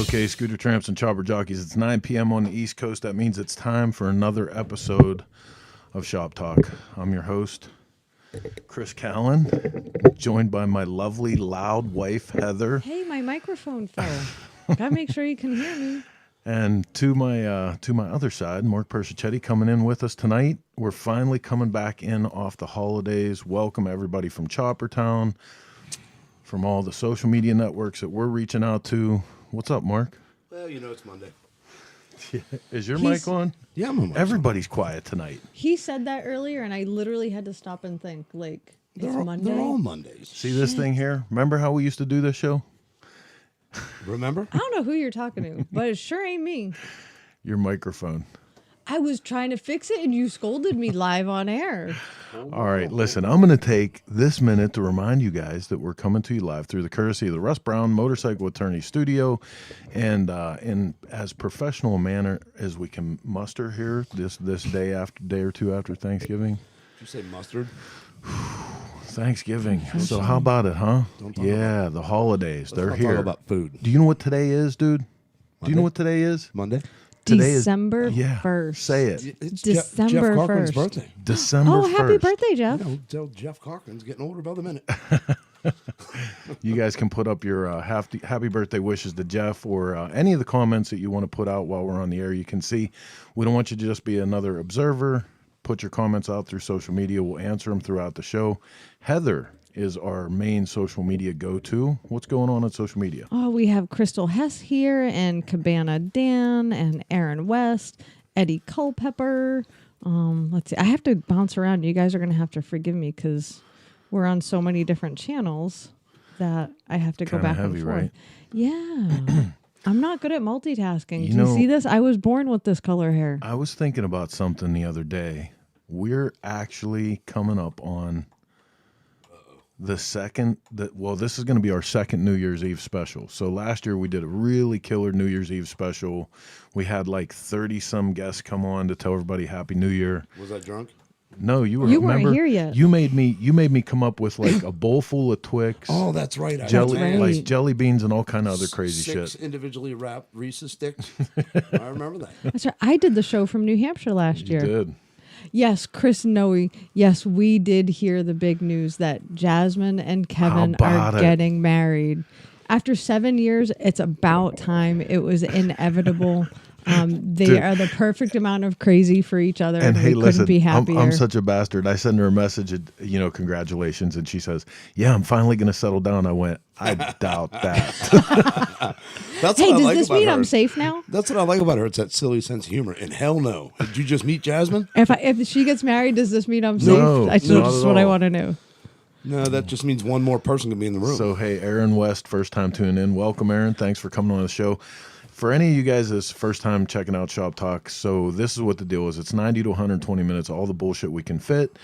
Okay, scooter tramps and chopper jockeys, it's 9 p.m. on the East Coast. That means it's time for another episode of Shop Talk. I'm your host, Chris Callen, joined by my lovely, loud wife, Heather. Hey, my microphone fell. Gotta make sure you can hear me. And to my other side, Mark Persichetti coming in with us tonight. We're finally coming back in off the holidays. Welcome everybody from Chopper Town, from all the social media networks that we're reaching out to. What's up, Mark? Well, you know it's Monday. Is your mic on? Yeah, I'm on. Everybody's quiet tonight. He said that earlier, and I literally had to stop and think, like, it's Monday. They're all Mondays. See this thing here? Remember how we used to do this show? Remember? I don't know who you're talking to, but it sure ain't me. Your microphone. I was trying to fix it, and you scolded me live on air. All right, listen, I'm going to take this minute to remind you guys that we're coming to you live through the courtesy of the Russ Brown Motorcycle Attorney Studio, and in as professional a manner as we can muster here this day or two after Thanksgiving. Did you say mustard? Thanksgiving. So how about it, huh? Yeah, the holidays. They're here. Talk about food. Do you know what today is, dude? Do you know what today is? Monday? Today December is 1st. Say it. It's December Jeff Corcoran's 1st. birthday. December Oh, 1st. happy birthday, Jeff. You know, tell Jeff Corcoran's getting older by the minute. You guys can put up your happy birthday wishes to Jeff or any of the comments that you want to put out while we're on the air. You can see we don't want you to just be another observer. Put your comments out through social media. We'll answer them throughout the show. Heather is our main social media go-to. What's going on social media? Oh, we have Crystal Hess here, and Cabana Dan, and Aaron West, Eddie Culpepper. Let's see. I have to bounce around. You guys are going to have to forgive me because we're on so many different channels that I have to go Kinda back heavy, and forth. right? Yeah. I'm not good at multitasking. You Do know, you see this? I was born with this color hair. I was thinking about something the other day. We're actually coming up on this is going to be our second New Year's Eve special. So last year we did a really killer New Year's Eve special. We had like 30 some guests come on to tell everybody Happy New Year. Was I drunk? No, you weren't remember, here yet. You made me come up with like a bowl full of Twix. Oh, that's right. Jelly, right. like jelly beans and all kind of other crazy Six shit. individually wrapped Reese's sticks. I remember that. That's right. I did the show from New Hampshire last You year. did. Yes, Chris and Noe. Yes, we did hear the big news that Jasmine and Kevin are getting married. After 7 years, it's about time. It was inevitable. They are the perfect amount of crazy for each other. And hey, we listen, couldn't be happier. I'm such a bastard. I send her a message, congratulations. And she says, yeah, I'm finally going to settle down. I went, I doubt that. That's hey, what I does like this about mean her. I'm safe now? That's what I like about her. It's that silly sense of humor. And hell no. Did you just meet Jasmine? If she gets married, does this mean I'm safe? No, That's not just at what I all. want to know. No, that just means one more person can be in the room. So, hey, Aaron West, first time tuning in. Welcome, Aaron. Thanks for coming on the show. For any of you guys that's first time checking out Shop Talk, so this is what the deal is. It's 90 to 120 minutes, all the bullshit we can fit.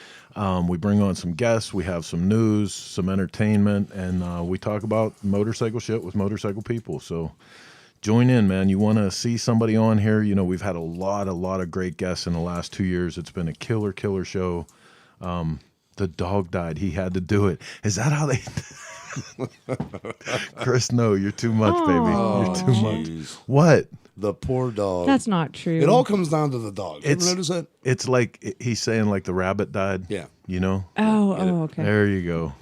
We bring on some guests. We have some news, some entertainment, and we talk about motorcycle shit with motorcycle people. So join in, man. You want to see somebody on here? You know, we've had a lot of great guests in the last 2 years. It's been a killer show. The dog died. He had to do it. Is that how they... Chris, no, you're too much, baby. You're too much. What? The poor dog. That's not true. It all comes down to the dog. You ever notice that? It's like he's saying like the rabbit died. Yeah. You know? Oh, okay. There you go.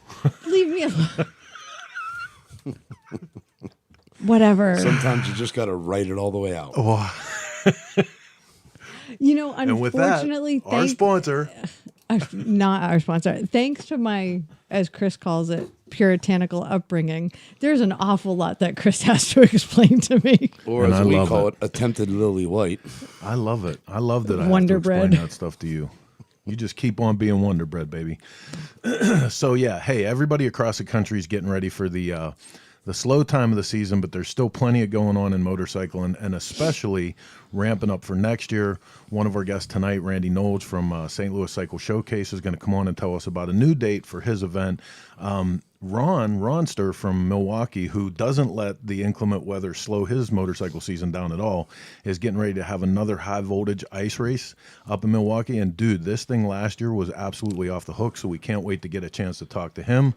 Leave me alone. Whatever. Sometimes you just got to write it all the way out. Oh, and with that, unfortunately, our sponsor. not our sponsor. Thanks to my, as Chris calls it, puritanical upbringing, there's an awful lot that Chris has to explain to me. Or as we call it, attempted lily white. I love it. I love that I Wonder have to explain bread. that stuff to you. You just keep on being Wonder Bread, baby. So, yeah, hey, everybody across the country is getting ready for the slow time of the season, but there's still plenty of going on in motorcycle, and especially ramping up for next year. One of our guests tonight, Randy Knowles from St. Louis Cycle Showcase, is going to come on and tell us about a new date for his event. Ronster from Milwaukee, who doesn't let the inclement weather slow his motorcycle season down at all, is getting ready to have another high voltage ice race up in Milwaukee. And dude, this thing last year was absolutely off the hook, so we can't wait to get a chance to talk to him.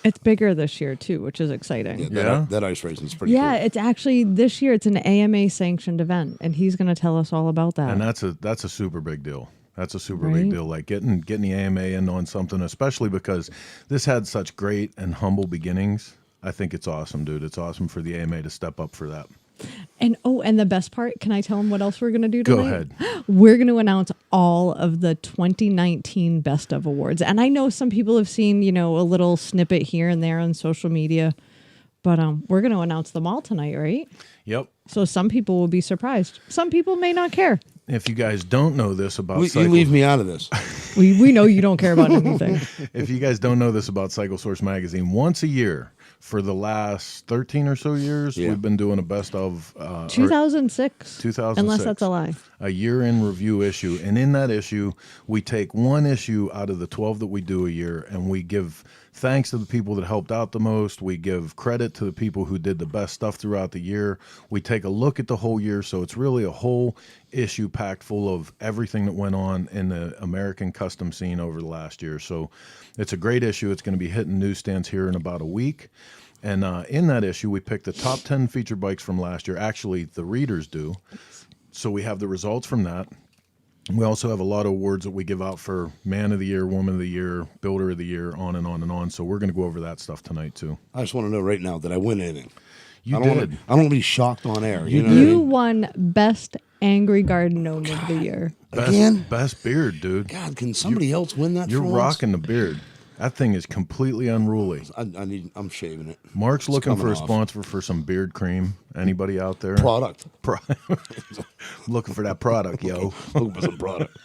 It's bigger this year too, which is exciting. Yeah, that ice racing is pretty cool. It's actually this year. It's an AMA sanctioned event, and he's going to tell us all about that. And that's a super big deal. That's a super Right? big deal. Like getting the AMA in on something, especially because this had such great and humble beginnings. I think it's awesome, dude. It's awesome for the AMA to step up for that. And the best part, can I tell him what else we're going to do tonight? Go ahead. We're going to announce all of the 2019 Best of Awards. And I know some people have seen, a little snippet here and there on social media, but we're going to announce them all tonight, right? Yep. So some people will be surprised. Some people may not care. If you guys don't know this about You leave me out of this. We know you don't care about anything. If you guys don't know this about Cycle Source Magazine, once a year for the last 13 or so years, we've been doing a best of 2006. 2006. Unless that's a lie. A year in review issue. And in that issue, we take one issue out of the 12 that we do a year, and we give thanks to the people that helped out the most. We give credit to the people who did the best stuff throughout the year. We take a look at the whole year. So it's really a whole issue packed full of everything that went on in the American custom scene over the last year. So it's a great issue. It's going to be hitting newsstands here in about a week. And in that issue, we picked the top 10 feature bikes from last year. Actually, the readers do. So we have the results from that. We also have a lot of awards that we give out for Man of the Year, Woman of the Year, Builder of the Year, on and on and on. So we're going to go over that stuff tonight, too. I just want to know right now that I win anything. You I did. I don't want to be shocked on air. You know You what won Best Angry Garden Gnome of the Year. Again? Best beard, dude. God, can somebody else win that? You're for once? rocking the beard. That thing is completely unruly. I'm shaving it. Mark's looking for a coming off. sponsor for some beard cream. Anybody out there? Product. Looking for that product, yo. Looking for some product.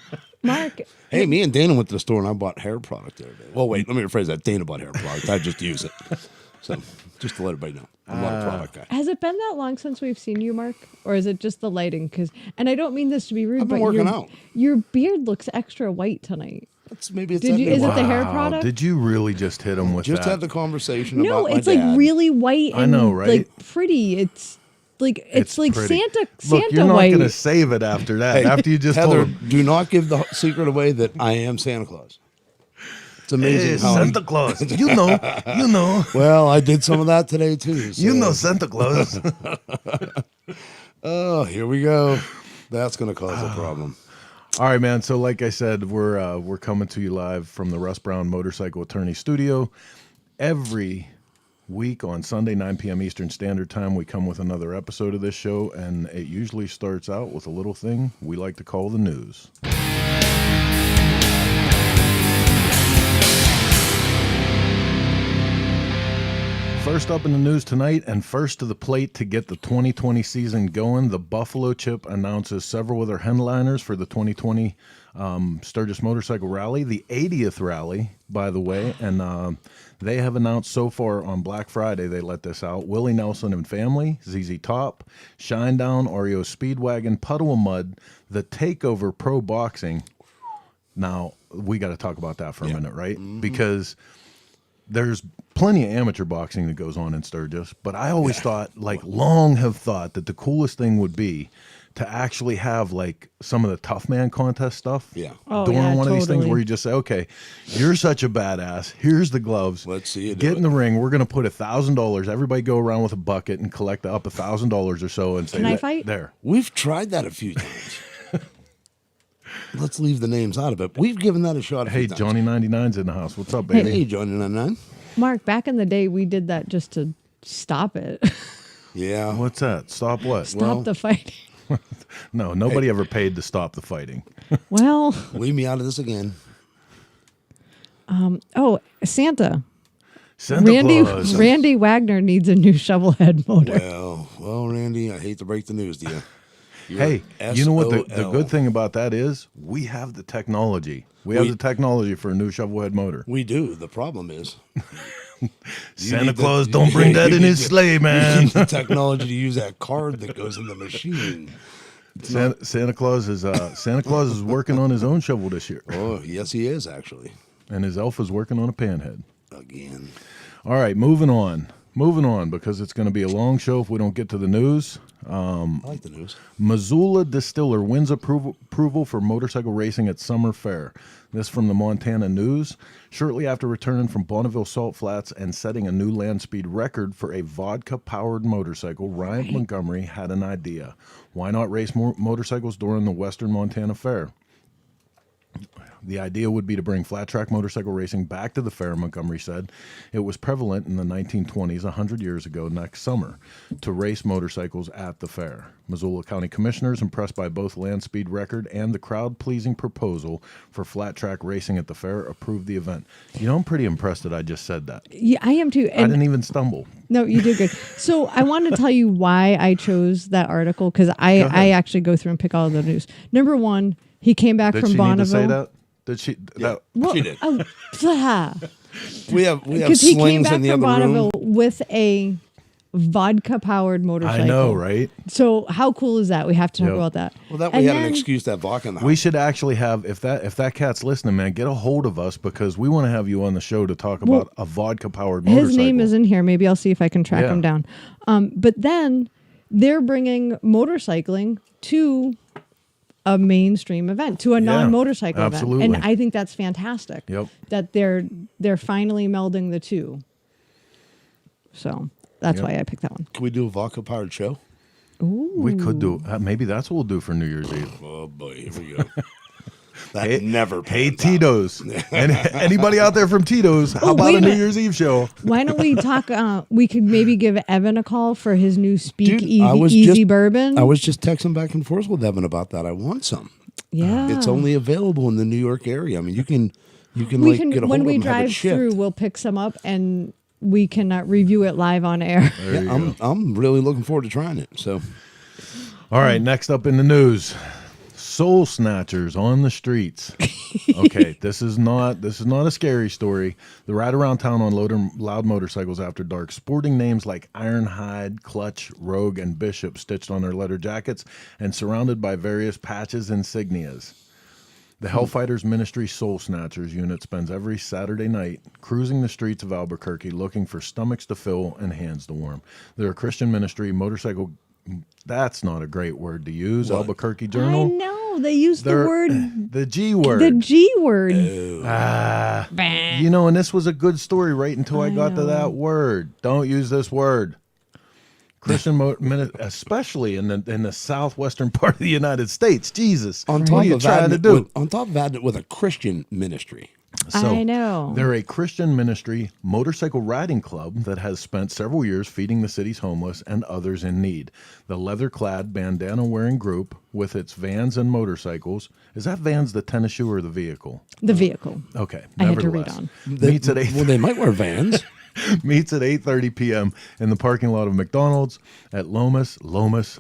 Mark, Hey, me and Dana went to the store and I bought hair product the other day. Well, wait, let me rephrase that. Dana bought hair product. I just use it. So, just to let everybody know, I'm not a product guy. has it been that long since we've seen you, Mark? Or is it just the lighting? And I don't mean this to be rude, I've been but working out. Your beard looks extra white tonight. Maybe it's Did that you? new Is it one. the hair Wow, product? did you really just hit him with Just that? had the conversation No, about my it's dad. like really white. And I know, right? Like pretty. It's like like pretty. Santa Look, you're not white. going to save it after that. Hey, after you just Heather, told him, do not give the secret away that I am Santa Claus. It's amazing hey, how Santa Claus. You know. Well, I did some of that today too. So. You know Santa Claus. Oh, here we go. That's going to cause a problem. All right, man. So like I said, we're coming to you live from the Russ Brown Motorcycle Attorney Studio. Every week on Sunday, 9 p.m. Eastern Standard Time, we come with another episode of this show, and it usually starts out with a little thing we like to call the news. First up in the news tonight, and first to the plate to get the 2020 season going, the Buffalo Chip announces several of their headliners for the 2020 Sturgis Motorcycle Rally, the 80th rally, by the way, and they have announced so far on Black Friday, they let this out, Willie Nelson and Family, ZZ Top, Shinedown, REO Speedwagon, Puddle of Mud, the Takeover Pro Boxing. Now, we got to talk about that for a minute, right? Mm-hmm. Because there's plenty of amateur boxing that goes on in Sturgis, but I always thought, long have thought that the coolest thing would be to actually have some of the tough man contest stuff during one of these things where you just say, okay, you're such a badass. Here's the gloves. Let's see you get in the ring. We're going to put $1,000. Everybody go around with a bucket and collect up $1,000 or so and say, Can I fight? There. We've tried that a few times. Let's leave the names out of it. We've given that a shot. Hey, Johnny 99's in the house. What's up, baby? Hey, Johnny 99. Mark, back in the day, we did that just to stop it. Yeah. What's that? Stop what? Stop the fighting. No, nobody ever paid to stop the fighting. Well, Leave me out of this again. Santa. Santa Claus. Randy Wagner needs a new shovel head motor. Well, Randy, I hate to break the news to you. Hey, you know what the SOL. good thing about that is? We have the technology. We have the technology for a new shovelhead motor. We do. The problem is Santa Claus don't bring that in his sleigh, you man. need the technology to use that card that goes in the machine. Santa Claus is working on his own shovel this year, Oh, yes, he is, actually. and his elf is working on a panhead. Again. All right, moving on. Moving on, because it's going to be a long show if we don't get to the news. I like the news. Missoula Distiller wins approval for motorcycle racing at Summer Fair. This from the Montana News. Shortly after returning from Bonneville Salt Flats and setting a new land speed record for a vodka-powered motorcycle, Ryan Montgomery had an idea. Why not race more motorcycles during the Western Montana Fair? The idea would be to bring flat-track motorcycle racing back to the fair, Montgomery said. It was prevalent in the 1920s, 100 years ago next summer, to race motorcycles at the fair. Missoula County Commissioners, impressed by both land speed record and the crowd-pleasing proposal for flat-track racing at the fair, approved the event. You know, I'm pretty impressed that I just said that. Yeah, I am too. I didn't even stumble. No, you did good. So I want to tell you why I chose that article, because I actually go through and pick all of the news. Number one, he came back from Bonneville. Did she need to say that? Did she? Yeah, That, she did. Blah. We have Because he came slings back in the from other Bonneville room. with a vodka-powered motorcycle. I know, right? So how cool is that? We have to talk Yep. about that. Well, that way And we had an then- excuse to have vodka in the house. We should actually have, if that cat's listening, man, get a hold of us, because we want to have you on the show to talk Well, about a vodka-powered motorcycle. His name is in here. Maybe I'll see if I can track Yeah. him down. But then they're bringing motorcycling to a mainstream event, to a non-motorcycle absolutely. event. And I think that's fantastic. Yep. That they're finally melding the two. So that's Yep. why I picked that one. Can we do a vodka-powered show? Ooh. We could do. Maybe that's what we'll do for New Year's Eve. Oh, boy. Here we go. That never Hey, pans out. Tito's. And anybody out there from Tito's, how about wait a a New minute. Year's Eve show? Why don't we talk? We could maybe give Evan a call for his new Speak Dude, I was Easy just- Bourbon. I was just texting back and forth with Evan about that. I want some. yeah. It's only available in the New York area. I mean, you can we like can get a hold when of we them, have it drive shipped. through, we'll pick some up and we can review it live on air. There you Yeah, go. I'm really looking forward to trying it. So All right, next up in the news. Soul snatchers on the streets. Okay, this is not a scary story. They ride around town on loud motorcycles after dark, sporting names like Ironhide, Clutch, Rogue, and Bishop stitched on their leather jackets and surrounded by various patches and insignias. The Hellfighters Ministry Soul Snatchers unit spends every Saturday night cruising the streets of Albuquerque looking for stomachs to fill and hands to warm. They're a Christian ministry, motorcycle. That's not a great word to use. What? Albuquerque I Journal. know they use the They're- word, The G word. the G word. You know, and this was a good story right until I got to know. that word. Don't use this word. Christian, especially in the southwestern part of the United States. Jesus, on what top are you of trying to that, do? on top of that, with a Christian ministry. I know. They're a Christian ministry motorcycle riding club that has spent several years feeding the city's homeless and others in need. The leather-clad, bandana-wearing group with its vans and motorcycles. Is that vans the tennis shoe or the vehicle? The vehicle. Okay, I had to read nevertheless. on. Meets at 8. Well, they might wear Vans. Meets at 8:30 p.m. in the parking lot of McDonald's at Lomas,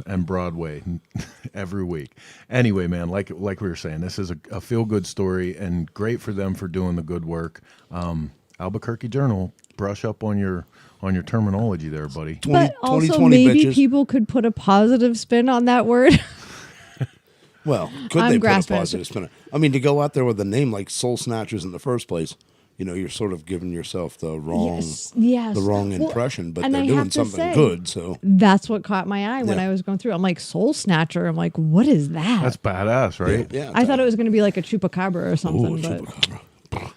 and Broadway every week. Anyway, man, like we were saying, this is a feel-good story and great for them for doing the good work. Albuquerque Journal, brush up on your terminology there, buddy. But also 2020 maybe bitches. people could put a positive spin on that word. Well, could I'm they put a grasping at positive spin? I mean, to go out there with a name like Soul Snatchers in the first place, you know, you're sort of giving yourself the wrong, yes. the wrong Well, impression. But and they're I doing have to something say, good. So That's what caught my eye when Yeah. I was going through. I'm like, Soul Snatcher. I'm like, what is that? That's badass, right? yeah, I thought it was going to be like a chupacabra or something. Ooh, but chupacabra.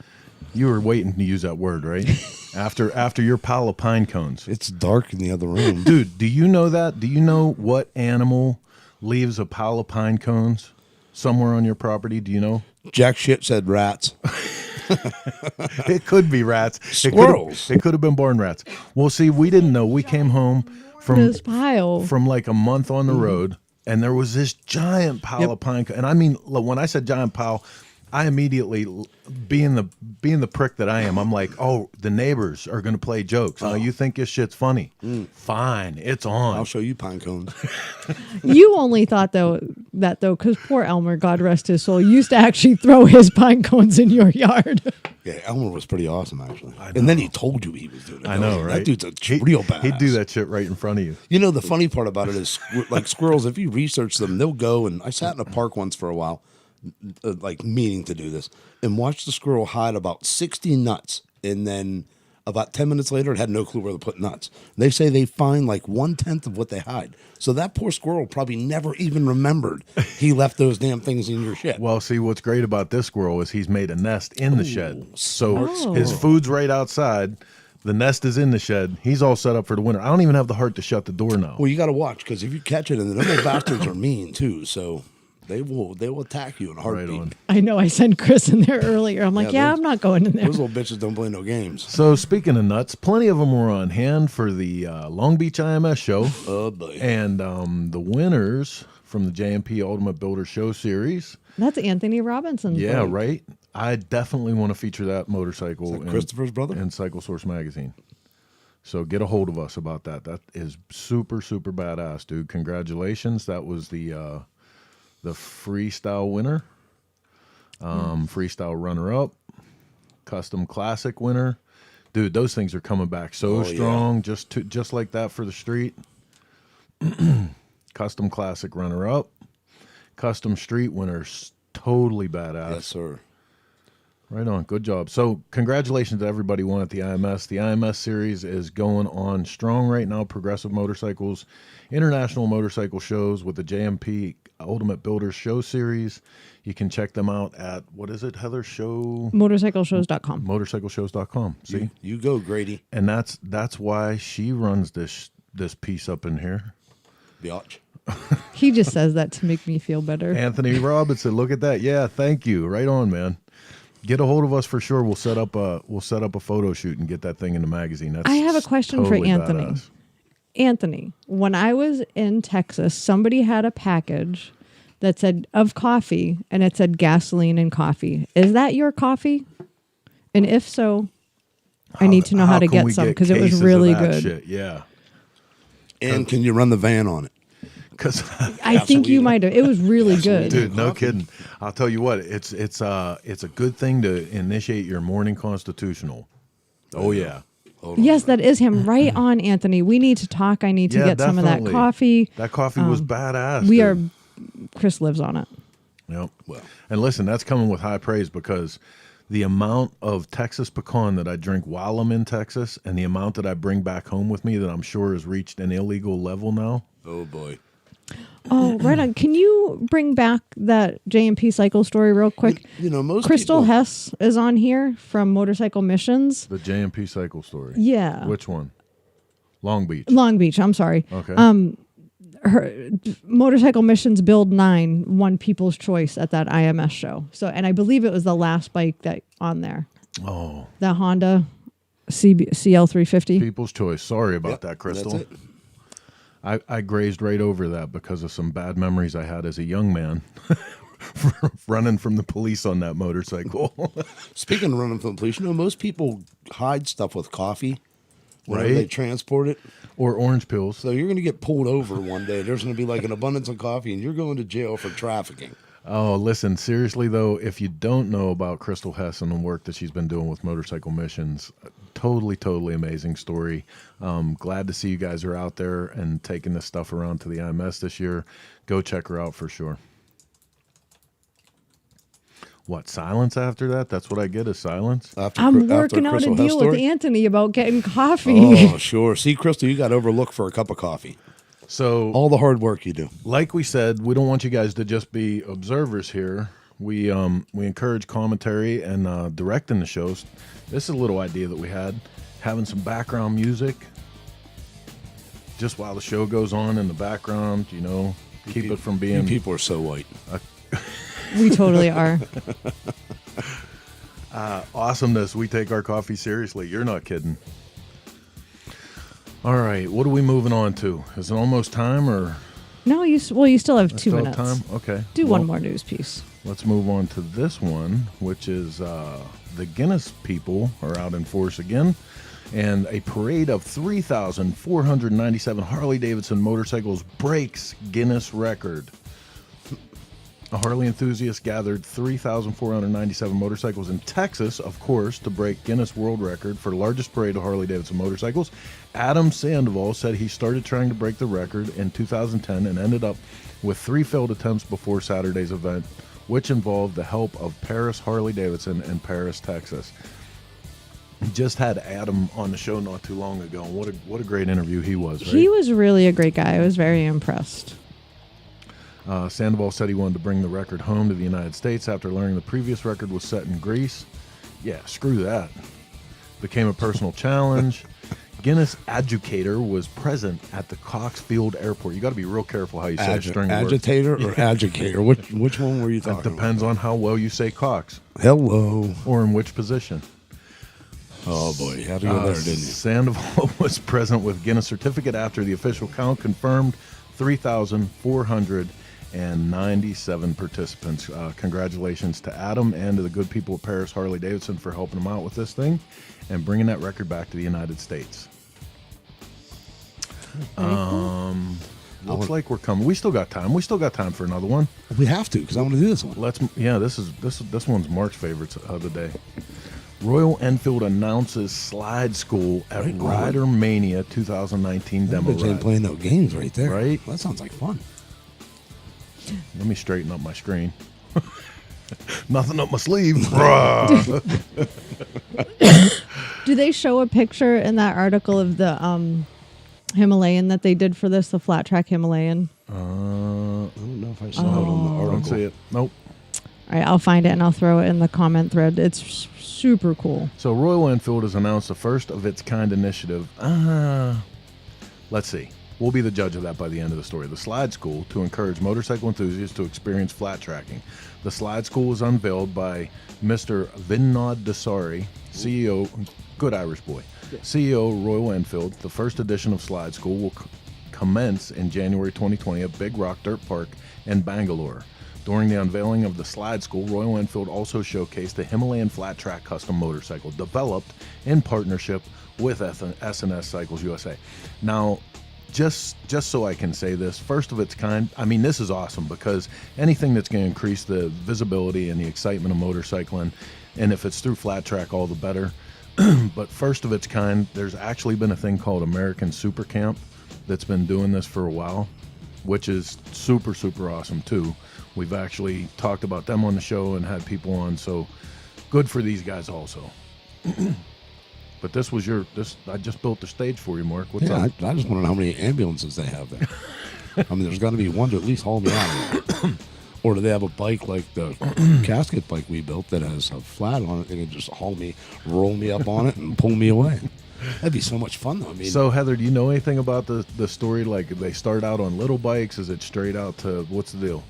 You were waiting to use that word, right? after your pile of pine cones. It's dark in the other room. Dude, do you know that? Do you know what animal leaves a pile of pine cones somewhere on your property? Do you know? Jack shit said rats. It could be rats. Squirrels. It could have been barn rats. Well, see, we didn't know. We came home from this pile. like a month on the road, and there was this giant pile of pine. And I mean, when I said giant pile, I immediately, being the prick that I am, I'm like, oh, the neighbors are going to play jokes. Oh, you think this shit's funny? Fine, it's on. I'll show you pine cones. You only thought that because poor Elmer, God rest his soul, used to actually throw his pine cones in your yard. Yeah, Elmer was pretty awesome, actually. And then he told you he was doing it. I know, That right? dude's a real badass. He'd do that shit right in front of you. You know, the funny part about it is, like squirrels, if you research them, they'll go, and I sat in a park once for a while, like meaning to do this, and watch the squirrel hide about 60 nuts, and then About 10 minutes later, it had no clue where to put nuts. They say they find like 1/10 of what they hide. So that poor squirrel probably never even remembered he left those damn things in your shed. Well, see, what's great about this squirrel is he's made a nest in the shed. So smart his squirrel. food's right outside. The nest is in the shed. He's all set up for the winter. I don't even have the heart to shut the door now. Well, you got to watch because if you catch it, and the little bastards are mean too, so they will attack you in a heartbeat. Right on. I know. I sent Chris in there earlier. I'm like, Yeah, I'm not going in there. Those little bitches don't play no games. So speaking of nuts, plenty of them were on hand for the Long Beach IMS show. Oh boy! And the winners from the JMP Ultimate Builder Show Series. That's Anthony Robinson's Yeah, boat. right. I definitely want to feature that motorcycle Is that Christopher's brother? in Cycle Source magazine. So get a hold of us about that. That is super, super badass, dude. Congratulations. That was the freestyle winner, freestyle runner-up, custom classic winner. Dude, those things are coming back so strong, just like that for the street. Custom classic runner-up, custom street winners, totally badass. Yes, sir. Right on. Good job. So congratulations to everybody won at the IMS. The IMS series is going on strong right now. Progressive Motorcycles, international motorcycle shows with the JMP Ultimate Builders Show Series. You can check them out at, what is it, Heather? Motorcycleshows.com. Motorcycleshows.com. See? You go, Grady. And that's why she runs this piece up in here. Biatch. He just says that to make me feel better. Anthony Robinson, look at that. Yeah, thank you. Right on, man. Get a hold of us for sure. We'll set up a photo shoot and get that thing in the magazine. That's I have a question totally for Anthony. badass. Anthony, when I was in Texas, somebody had a package that said of coffee and it said gasoline and coffee. Is that your coffee? And if so, I need to know how to can get we some get because it was cases of really that good. shit? Yeah. And can you run the van on it? Because I think you might have. It was really good. dude, no kidding. I'll tell you what, it's a good thing to initiate your morning constitutional. Oh yeah. Yes, that is him. Right on, Anthony. We need to talk. I need to get some of that definitely. coffee. That coffee was badass. We dude. are. Chris lives on it. Yep. Well. And listen, that's coming with high praise because the amount of Texas pecan that I drink while I'm in Texas and the amount that I bring back home with me that I'm sure has reached an illegal level now. Oh boy. Oh, right on. Can you bring back that JMP cycle story real quick? You know, most Crystal people, Hess is on here from Motorcycle Missions. The JMP cycle story. Yeah. Which one? Long Beach. Long Beach, I'm sorry. Okay. Her Motorcycle Missions Build 9 won People's Choice at that IMS show. So, and I believe it was the last bike that on there. Oh. The Honda CL350. People's choice. Sorry about Yep, that, Crystal. That's it. I grazed right over that because of some bad memories I had as a young man running from the police on that motorcycle. Speaking of running from the police, you know, most people hide stuff with coffee. Whenever Right. they transport it. Or orange pills. So you're going to get pulled over one day. There's going to be like an abundance of coffee, and you're going to jail for trafficking. Oh, listen, seriously, though, if you don't know about Crystal Hess and the work that she's been doing with Motorcycle Missions, totally amazing story. Glad to see you guys are out there and taking this stuff around to the IMS this year. Go check her out for sure. What, silence after that? That's what I get is silence? I'm working out a Crystal Hess deal with story? Anthony about getting coffee. Oh, sure. See, Crystal, you got overlooked for a cup of coffee. So, All the hard work you do. like we said, we don't want you guys to just be observers here. We encourage commentary and directing the shows. This is a little idea that we had, having some background music just while the show goes on in the background, you know, keep it from You being... people are so white. We totally are. Awesomeness. We take our coffee seriously. You're not kidding. All right, what are we moving on to? Is it almost time or... No, you still have 2 still have minutes. time? Okay. Do Well, one more news piece. Let's move on to this one, which is the Guinness people are out in force again. And a parade of 3,497 Harley-Davidson motorcycles breaks Guinness record. A Harley enthusiast gathered 3,497 motorcycles in Texas, of course, to break Guinness World Record for the largest parade of Harley-Davidson motorcycles. Adam Sandoval said he started trying to break the record in 2010 and ended up with 3 failed attempts before Saturday's event, which involved the help of Paris Harley-Davidson in Paris, Texas. Just had Adam on the show not too long ago. And what a great interview he was, right? He was really a great guy. I was very impressed. Sandoval said he wanted to bring the record home to the United States after learning the previous record was set in Greece. Yeah, screw that. Became a personal challenge. Guinness Adjudicator was present at the Cox Field Airport. You got to be real careful how you say string of words. Agitator or adjudicator? Which one were you talking about? It depends on how well you say Cox. Hello. Or in which position. Oh, boy. You had to go there, didn't you? Sandoval was present with Guinness certificate after the official count confirmed 3,497 participants. Congratulations to Adam and to the good people at Paris Harley-Davidson for helping him out with this thing and bringing that record back to the United States. Looks like we're coming. We still got time. We still got time for another one. We have to, because I want to do this one. This one's Mark's favorites of the day. Royal Enfield announces slide school at Rider Mania 2019 demo They ain't ride. playing no games right there. Right? That sounds like fun. Let me straighten up my screen. Nothing up my sleeve. Bruh. Do they show a picture in that article of the Himalayan that they did for this, the flat track Himalayan? I don't know if I saw it on the article. Don't see it. Nope. All right, I'll find it and I'll throw it in the comment thread. It's super cool. So Royal Enfield has announced the first of its kind initiative. Let's see. We'll be the judge of that by the end of the story. The Slide School to encourage motorcycle enthusiasts to experience flat tracking. The Slide School was unveiled by Mr. Vinod Desari, CEO, good Irish boy, CEO Royal Enfield. The first edition of Slide School will commence in January 2020 at Big Rock Dirt Park in Bangalore. During the unveiling of the Slide School, Royal Enfield also showcased the Himalayan flat track custom motorcycle developed in partnership with S&S Cycles USA. Now, just so I can say this, first of its kind, I mean, this is awesome because anything that's going to increase the visibility and the excitement of motorcycling, and if it's through flat track, all the better. But first of its kind, there's actually been a thing called American Super Camp that's been doing this for a while, which is super, super awesome too. We've actually talked about them on the show and had people on, so good for these guys also. But this was I just built the stage for you, Mark. What's up? I just want to know how many ambulances they have there. I mean, there's got to be one to at least haul me out of there. Or do they have a bike like the casket bike we built that has a flat on it? They can just haul me, roll me up on it, and pull me away. That'd be so much fun, though. I mean, so, Heather, do you know anything about the story? Like, they start out on little bikes? Is it straight out to what's the deal?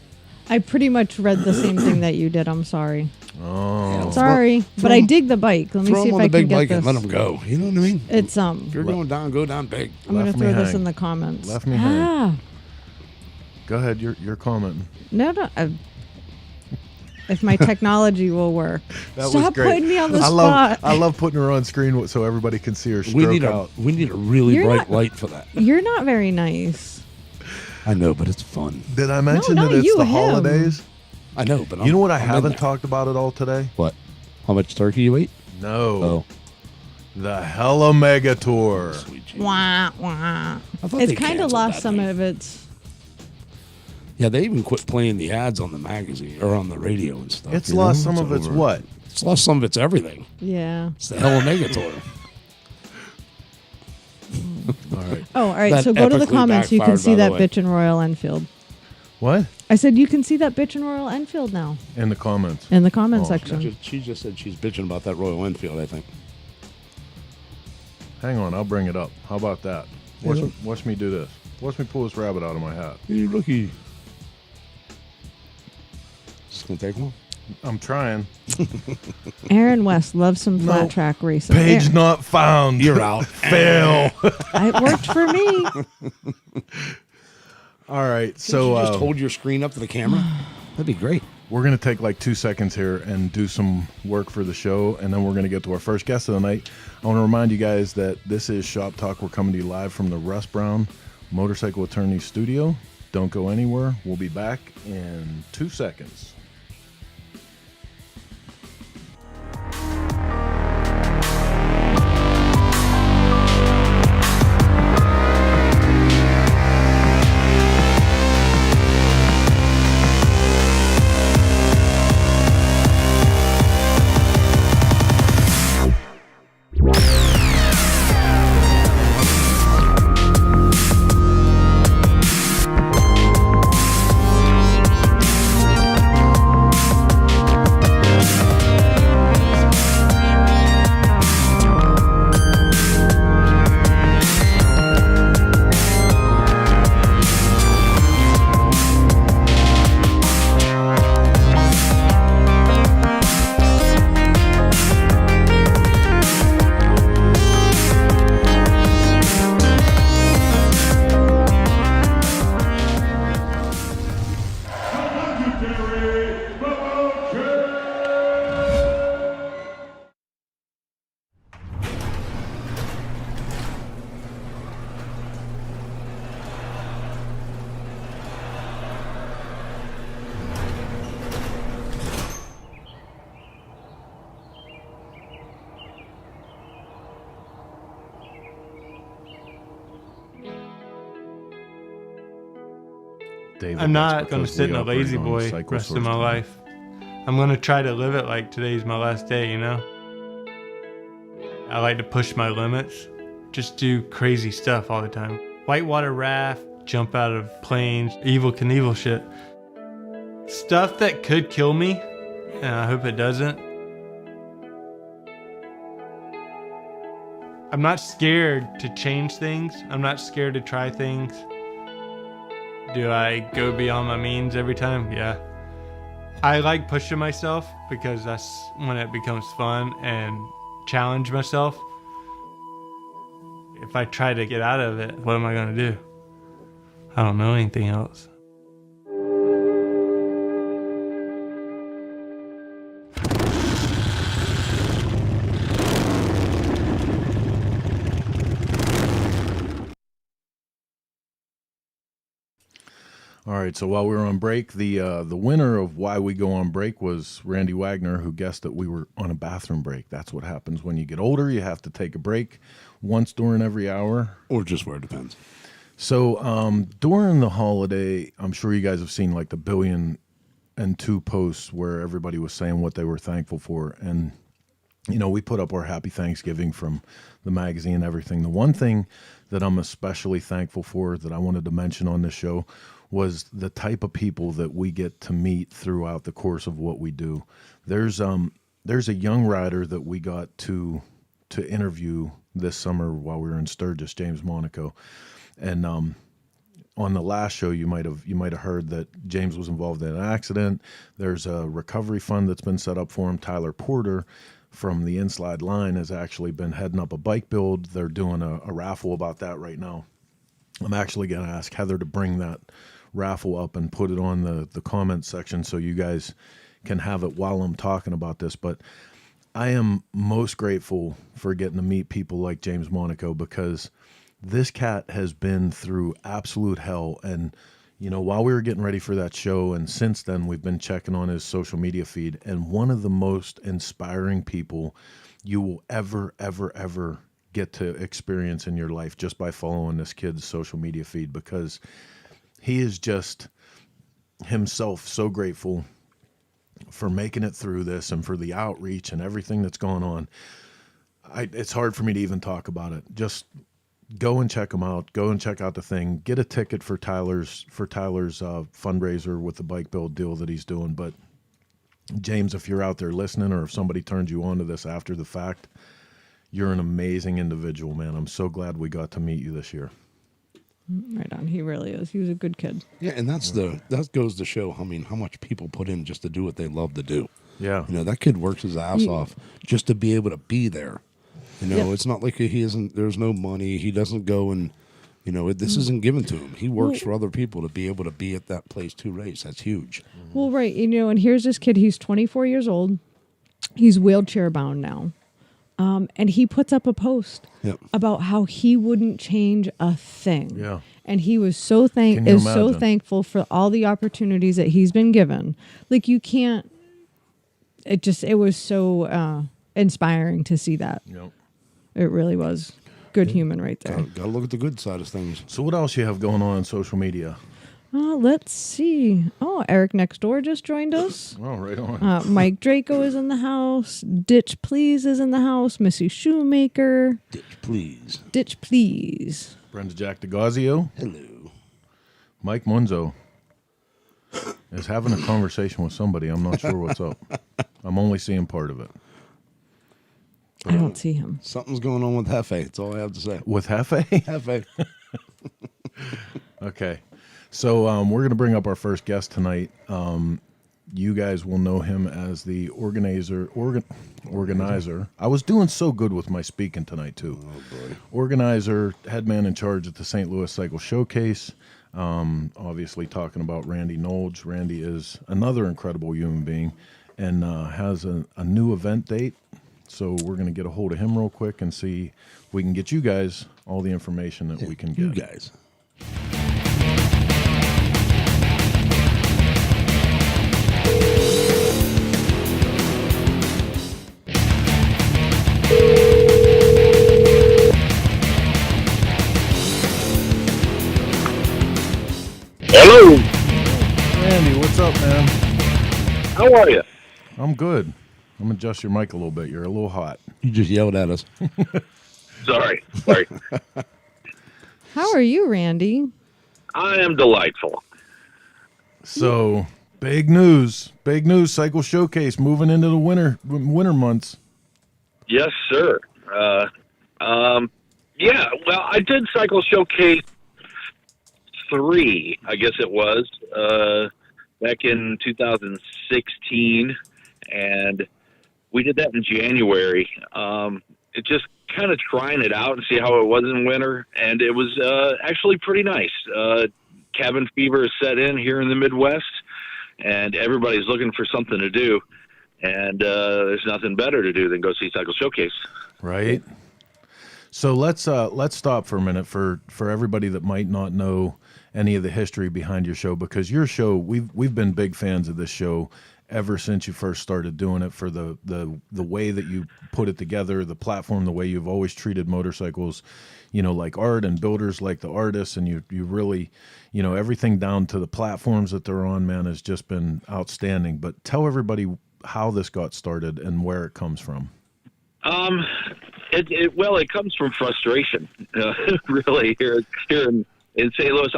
I pretty much read the same thing that you did. I'm sorry. Oh, Sorry, but I dig the bike. Let me throw see them if on the I big can bike get and this. let them go. You know what I mean? It's If you're going down, go down big. I'm gonna Left me throw this hang. in the comments. Left me hang. Go ahead. You're commenting. No. If my technology will work. That Stop was great. putting me on the I spot. love putting her on screen so everybody can see her We stroke need out. a really You're bright not- light for that. You're not very nice. I know, but it's fun. Did I mention not that it's you, the him. holidays? I know, but You know what I I'm in haven't there. talked about at all today? What? How much turkey you ate? No. Oh, The Hella Mega Tour. sweet Jesus. Wah, wah. I thought It's they kind of canceled lost that some thing. of its. Yeah, they even quit playing the ads on the magazine or on the radio and stuff. It's you lost know? some of its over. what? It's lost some of its everything. Yeah. It's the Hell Omega Tour. All right. Oh, all right. That So go to the epically comments. You can backfired, see by that the way. bitch in Royal Enfield. What? I said you can see that bitch in Royal Enfield now In the comments. in the comment Oh, section. She just said she's bitching about that Royal Enfield, I think. Hang on, I'll bring it up. How about that? Yeah. Watch me do this. Watch me pull this rabbit out of my hat. Hey, looky. Just going to take one? I'm trying. Aaron West loves some flat No. track racing. Page Aaron- not found. You're out. Fail. It worked for me. All right. So So just hold your screen up to the camera? That'd be great. we're going to take like 2 seconds here and do some work for the show, and then we're going to get to our first guest of the night. I want to remind you guys that this is Shop Talk. We're coming to you live from the Russ Brown Motorcycle Attorney Studio. Don't go anywhere. We'll be back in 2 seconds. David, I'm that's not going to because sit we in a operate lazy on boy cycle rest of source my time. life. I'm going to try to live it like today's my last day, you know? I like to push my limits, just do crazy stuff all the time. Whitewater raft, jump out of planes, Evel Knievel shit. Stuff that could kill me, and I hope it doesn't. I'm not scared to change things. I'm not scared to try things. Do I go beyond my means every time? Yeah. I like pushing myself because that's when it becomes fun and challenge myself. If I try to get out of it, what am I going to do? I don't know anything else. All right, so while we were on break, the winner of why we go on break was Randy Wagner, who guessed that we were on a bathroom break. That's what happens when you get older. You have to take a break once during every hour. Or just where it depends. So during the holiday, I'm sure you guys have seen like the 1,000,000,002 posts where everybody was saying what they were thankful for. And, you know, we put up our Happy Thanksgiving from the magazine and everything. The one thing that I'm especially thankful for that I wanted to mention on this show was the type of people that we get to meet throughout the course of what we do. There's a young rider that we got to interview this summer while we were in Sturgis, James Monaco. And on the last show, you might have heard that James was involved in an accident. There's a recovery fund that's been set up for him. Tyler Porter from the Inside Line has actually been heading up a bike build. They're doing a raffle about that right now. I'm actually going to ask Heather to bring that raffle up and put it on the comment section so you guys can have it while I'm talking about this. But I am most grateful for getting to meet people like James Monaco, because this cat has been through absolute hell. And, you know, while we were getting ready for that show and since then, we've been checking on his social media feed. And one of the most inspiring people you will ever get to experience in your life just by following this kid's social media feed, because he is just himself so grateful for making it through this and for the outreach and everything that's going on. It's hard for me to even talk about it. Just go and check him out. Go and check out the thing. Get a ticket for Tyler's fundraiser with the bike build deal that he's doing. But James, if you're out there listening, or if somebody turns you on to this after the fact, you're an amazing individual, man. I'm so glad we got to meet you this year. Right on. He really is. He was a good kid. Yeah, and that goes to show, how much people put in just to do what they love to do. Yeah. You know, that kid works his ass off just to be able to be there. You know, It's not like there's no money. He doesn't go and, you know, this isn't given to him. He works for other people to be able to be at that place to race. That's huge. Well, right. You know, and here's this kid. He's 24 years old. He's wheelchair bound now. And he puts up a post about how he wouldn't change a thing. Yeah. And he was so thankful for all the opportunities that he's been given. Like, you can't, it was so inspiring to see that. Yep. It really was. Good human right there. Gotta look at the good side of things. So what else you have going on social media? Let's see. Oh, Eric next door just joined us. Oh, right on. Mike Draco is in the house. Ditch Please is in the house. Missy Shoemaker. Ditch Please. Brenda Jack DeGazio. Hello. Mike Munzo is having a conversation with somebody. I'm not sure what's up. I'm only seeing part of it. I don't see him. Something's going on with Hefe. That's all I have to say. With Hefe? Hefe. Okay. So we're going to bring up our first guest tonight. You guys will know him as the organizer. I was doing so good with my speaking tonight, too. Oh, boy. Organizer, head man in charge at the St. Louis Cycle Showcase. Obviously talking about Randy Knowles. Randy is another incredible human being and has a new event date. So we're going to get a hold of him real quick and see if we can get you guys all the information that we can get. You guys. Hello. Randy, what's up, man? How are you? I'm good. I'm gonna adjust your mic a little bit. You're a little hot. You just yelled at us. Sorry. How are you, Randy? I am delightful. So, big news. Cycle Showcase moving into the winter months. Yes, sir. Yeah, well, I did Cycle Showcase 3, I guess it was, back in 2016, and we did that in January. It just kind of trying it out and see how it was in winter, and it was actually pretty nice. Cabin fever is set in here in the Midwest, and everybody's looking for something to do, and there's nothing better to do than go see Cycle Showcase. Right. So let's stop for a minute for everybody that might not know any of the history behind your show, because your show, we've been big fans of this show ever since you first started doing it, for the way that you put it together, the platform, the way you've always treated motorcycles, like art, and builders like the artists, and you really, everything down to the platforms that they're on, man, has just been outstanding. But tell everybody how this got started and where it comes from. It comes from frustration, really. Here in St. Louis,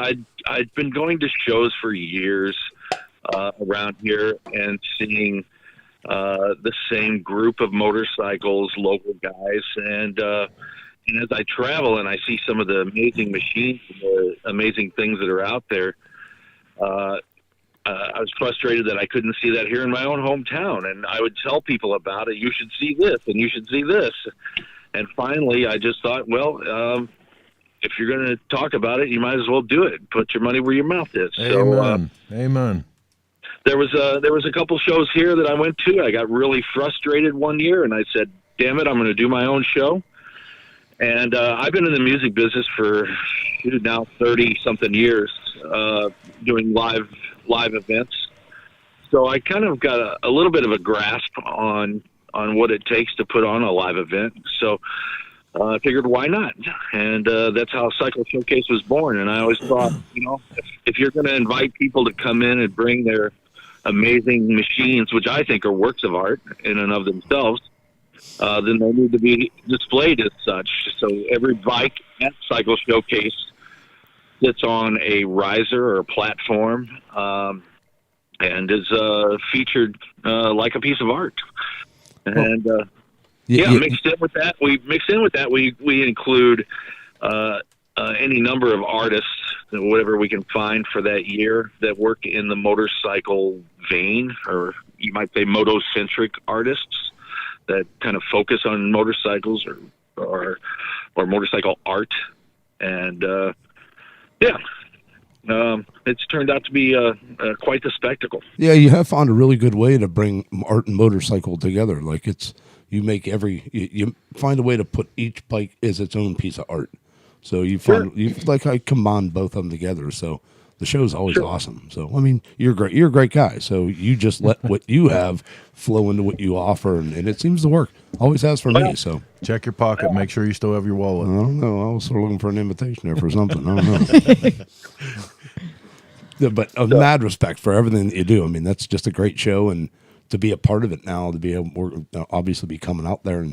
I'd been going to shows for years around here and seeing the same group of motorcycles, local guys, and as I travel and I see some of the amazing machines, and the amazing things that are out there, I was frustrated that I couldn't see that here in my own hometown. And I would tell people about it. You should see this, and you should see this. And finally, I just thought, well, if you're going to talk about it, you might as well do it. Put your money where your mouth is. Amen. Amen. There was a couple shows here that I went to. I got really frustrated one year, and I said, damn it, I'm going to do my own show. And I've been in the music business for now 30-something years, doing live events. So I kind of got a little bit of a grasp on what it takes to put on a live event. So I figured, why not? And that's how Cycle Showcase was born. And I always thought, if you're going to invite people to come in and bring their amazing machines, which I think are works of art in and of themselves, then they need to be displayed as such. So every bike at Cycle Showcase sits on a riser or a platform, and is featured like a piece of art. And mixed in with that, we include any number of artists, whatever we can find for that year, that work in the motorcycle vein, or you might say motocentric artists that kind of focus on motorcycles or motorcycle art. And it's turned out to be quite the spectacle. Yeah, you have found a really good way to bring art and motorcycle together. Like you find a way to put each bike as its own piece of art. So I combine both of them together. So the show's always awesome. So I mean, you're great. You're a great guy. So you just let what you have flow into what you offer, and it seems to work. Always has for me. So check your pocket. Make sure you still have your wallet. I don't know. I was sort of looking for an invitation there for something. I don't know. But mad respect for everything that you do. I mean, that's just a great show, and to be a part of it now, to be able obviously be coming out there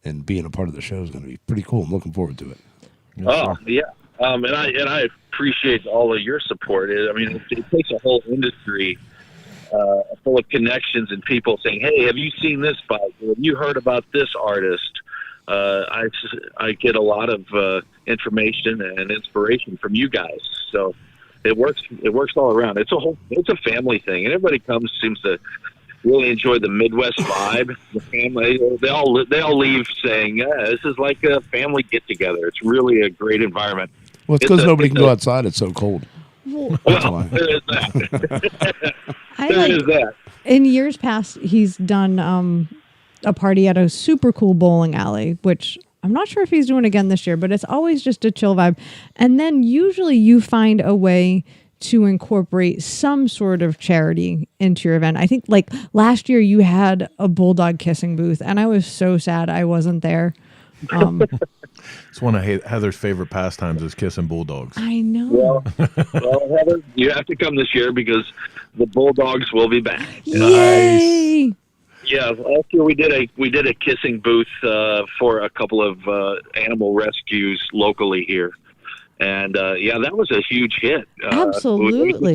and being a part of the show is going to be pretty cool. I'm looking forward to it. Yes, yeah. And I appreciate all of your support. I mean, it takes a whole industry full of connections and people saying, "Hey, have you seen this bike? Have you heard about this artist?" I get a lot of information and inspiration from you guys. So it works all around. It's a family thing, and everybody seems to really enjoy the Midwest vibe. The family, they all leave saying, "Yeah, this is like a family get together." It's really a great environment. Well, it's because nobody can go outside. It's so cold. Well, there is that. There is that. In years past, he's done a party at a super cool bowling alley, which I'm not sure if he's doing again this year, but it's always just a chill vibe. And then usually you find a way to incorporate some sort of charity into your event. I think like last year you had a bulldog kissing booth, and I was so sad I wasn't there. It's one of Heather's favorite pastimes is kissing bulldogs. I know. Well, Heather, you have to come this year because the Bulldogs will be back. Yay! Yeah, last year we did a kissing booth for a couple of animal rescues locally here, and that was a huge hit. Absolutely.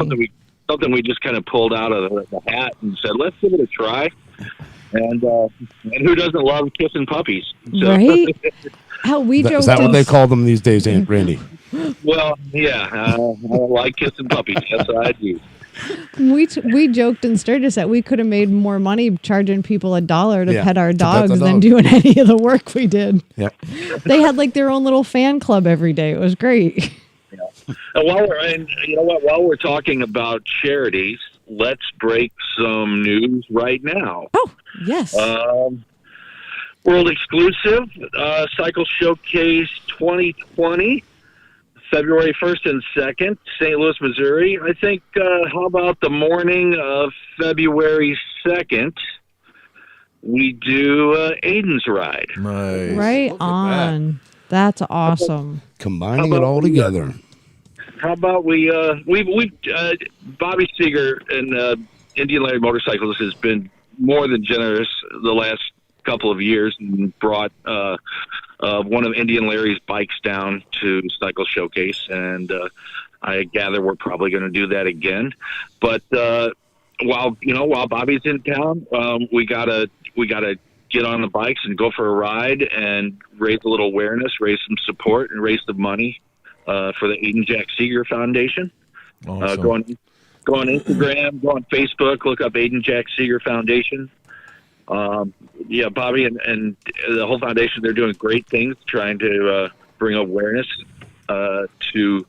Something we just kind of pulled out of the hat and said, let's give it a try. And who doesn't love kissing puppies? So. Right? How we joked. Is that what they call them these days, Aunt Randy? Well, yeah, I like kissing puppies. Yes, I do. We joked in Sturgis that we could have made more money charging people $1 to pet our dogs than dog. doing any of the work we did. Yep. They had like their own little fan club every day. It was great. Yeah. And you know what? While we're talking about charities, let's break some news right now. Oh, yes. World exclusive Cycle Showcase 2020, February 1st and 2nd, St. Louis, Missouri. I think, how about the morning of February 2nd, we do Aiden's Ride. Nice. Right on. That's awesome. Combining it all together. How about we Bobby Seeger and Indian Larry Motorcycles has been more than generous the last couple of years and brought one of Indian Larry's bikes down to Cycle Showcase, and I gather we're probably going to do that again. But while Bobby's in town, we gotta get on the bikes and go for a ride and raise a little awareness, raise some support, and raise the money for the Aiden Jack Seeger Foundation. Awesome. Go on Instagram, go on Facebook, look up Aiden Jack Seeger Foundation. Bobby and the whole foundation, they're doing great things trying to bring awareness to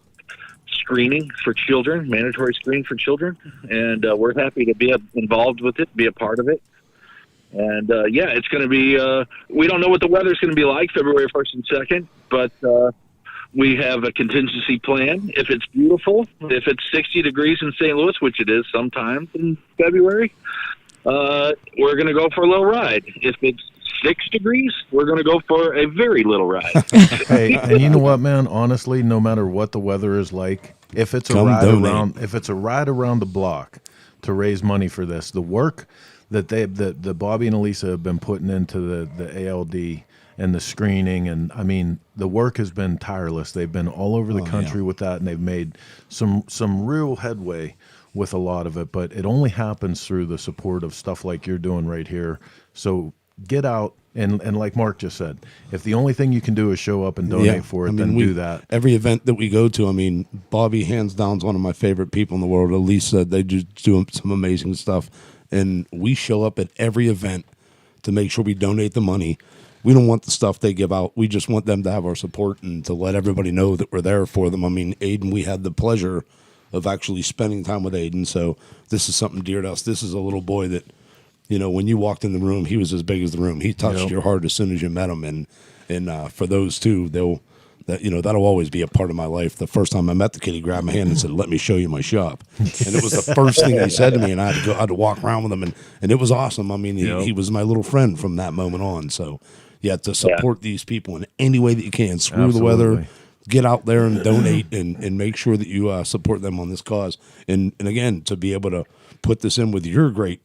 screening for children, mandatory screening for children. And we're happy to be involved with it, be a part of it. And, it's going to be we don't know what the weather's going to be like February 1st and 2nd, but we have a contingency plan. If it's beautiful, if it's 60 degrees in St. Louis, which it is sometimes in February, we're going to go for a little ride. If it's 6 degrees, we're going to go for a very little ride. Hey, and you know what, man? Honestly, no matter what the weather is like, if it's a ride around the block to raise money for this, the work that the Bobby and ELISA have been putting into the ALD and the screening, and I mean, the work has been tireless. They've been all over the country with that, and they've made some real headway with a lot of it, but it only happens through the support of stuff like you're doing right here. So get out, and like Mark just said, if the only thing you can do is show up and donate for it, then do that. Every event that we go to, I mean, Bobby, hands down, is one of my favorite people in the world. ELISA, they just do some amazing stuff, and we show up at every event to make sure we donate the money. We don't want the stuff they give out. We just want them to have our support and to let everybody know that we're there for them. I mean, Aiden, we had the pleasure of actually spending time with Aiden, so this is something dear to us. This is a little boy that, when you walked in the room, he was as big as the room. He touched your heart as soon as you met him, and for those two, that'll always be a part of my life. The first time I met the kid, he grabbed my hand and said, "Let me show you my shop," and it was the first thing he said to me, and I had to walk around with him, and it was awesome. I mean, he was my little friend from that moment on. So, to support these people in any way that you can. Screw the weather. Get out there and donate and make sure that you support them on this cause. And again, to be able to put this in with your great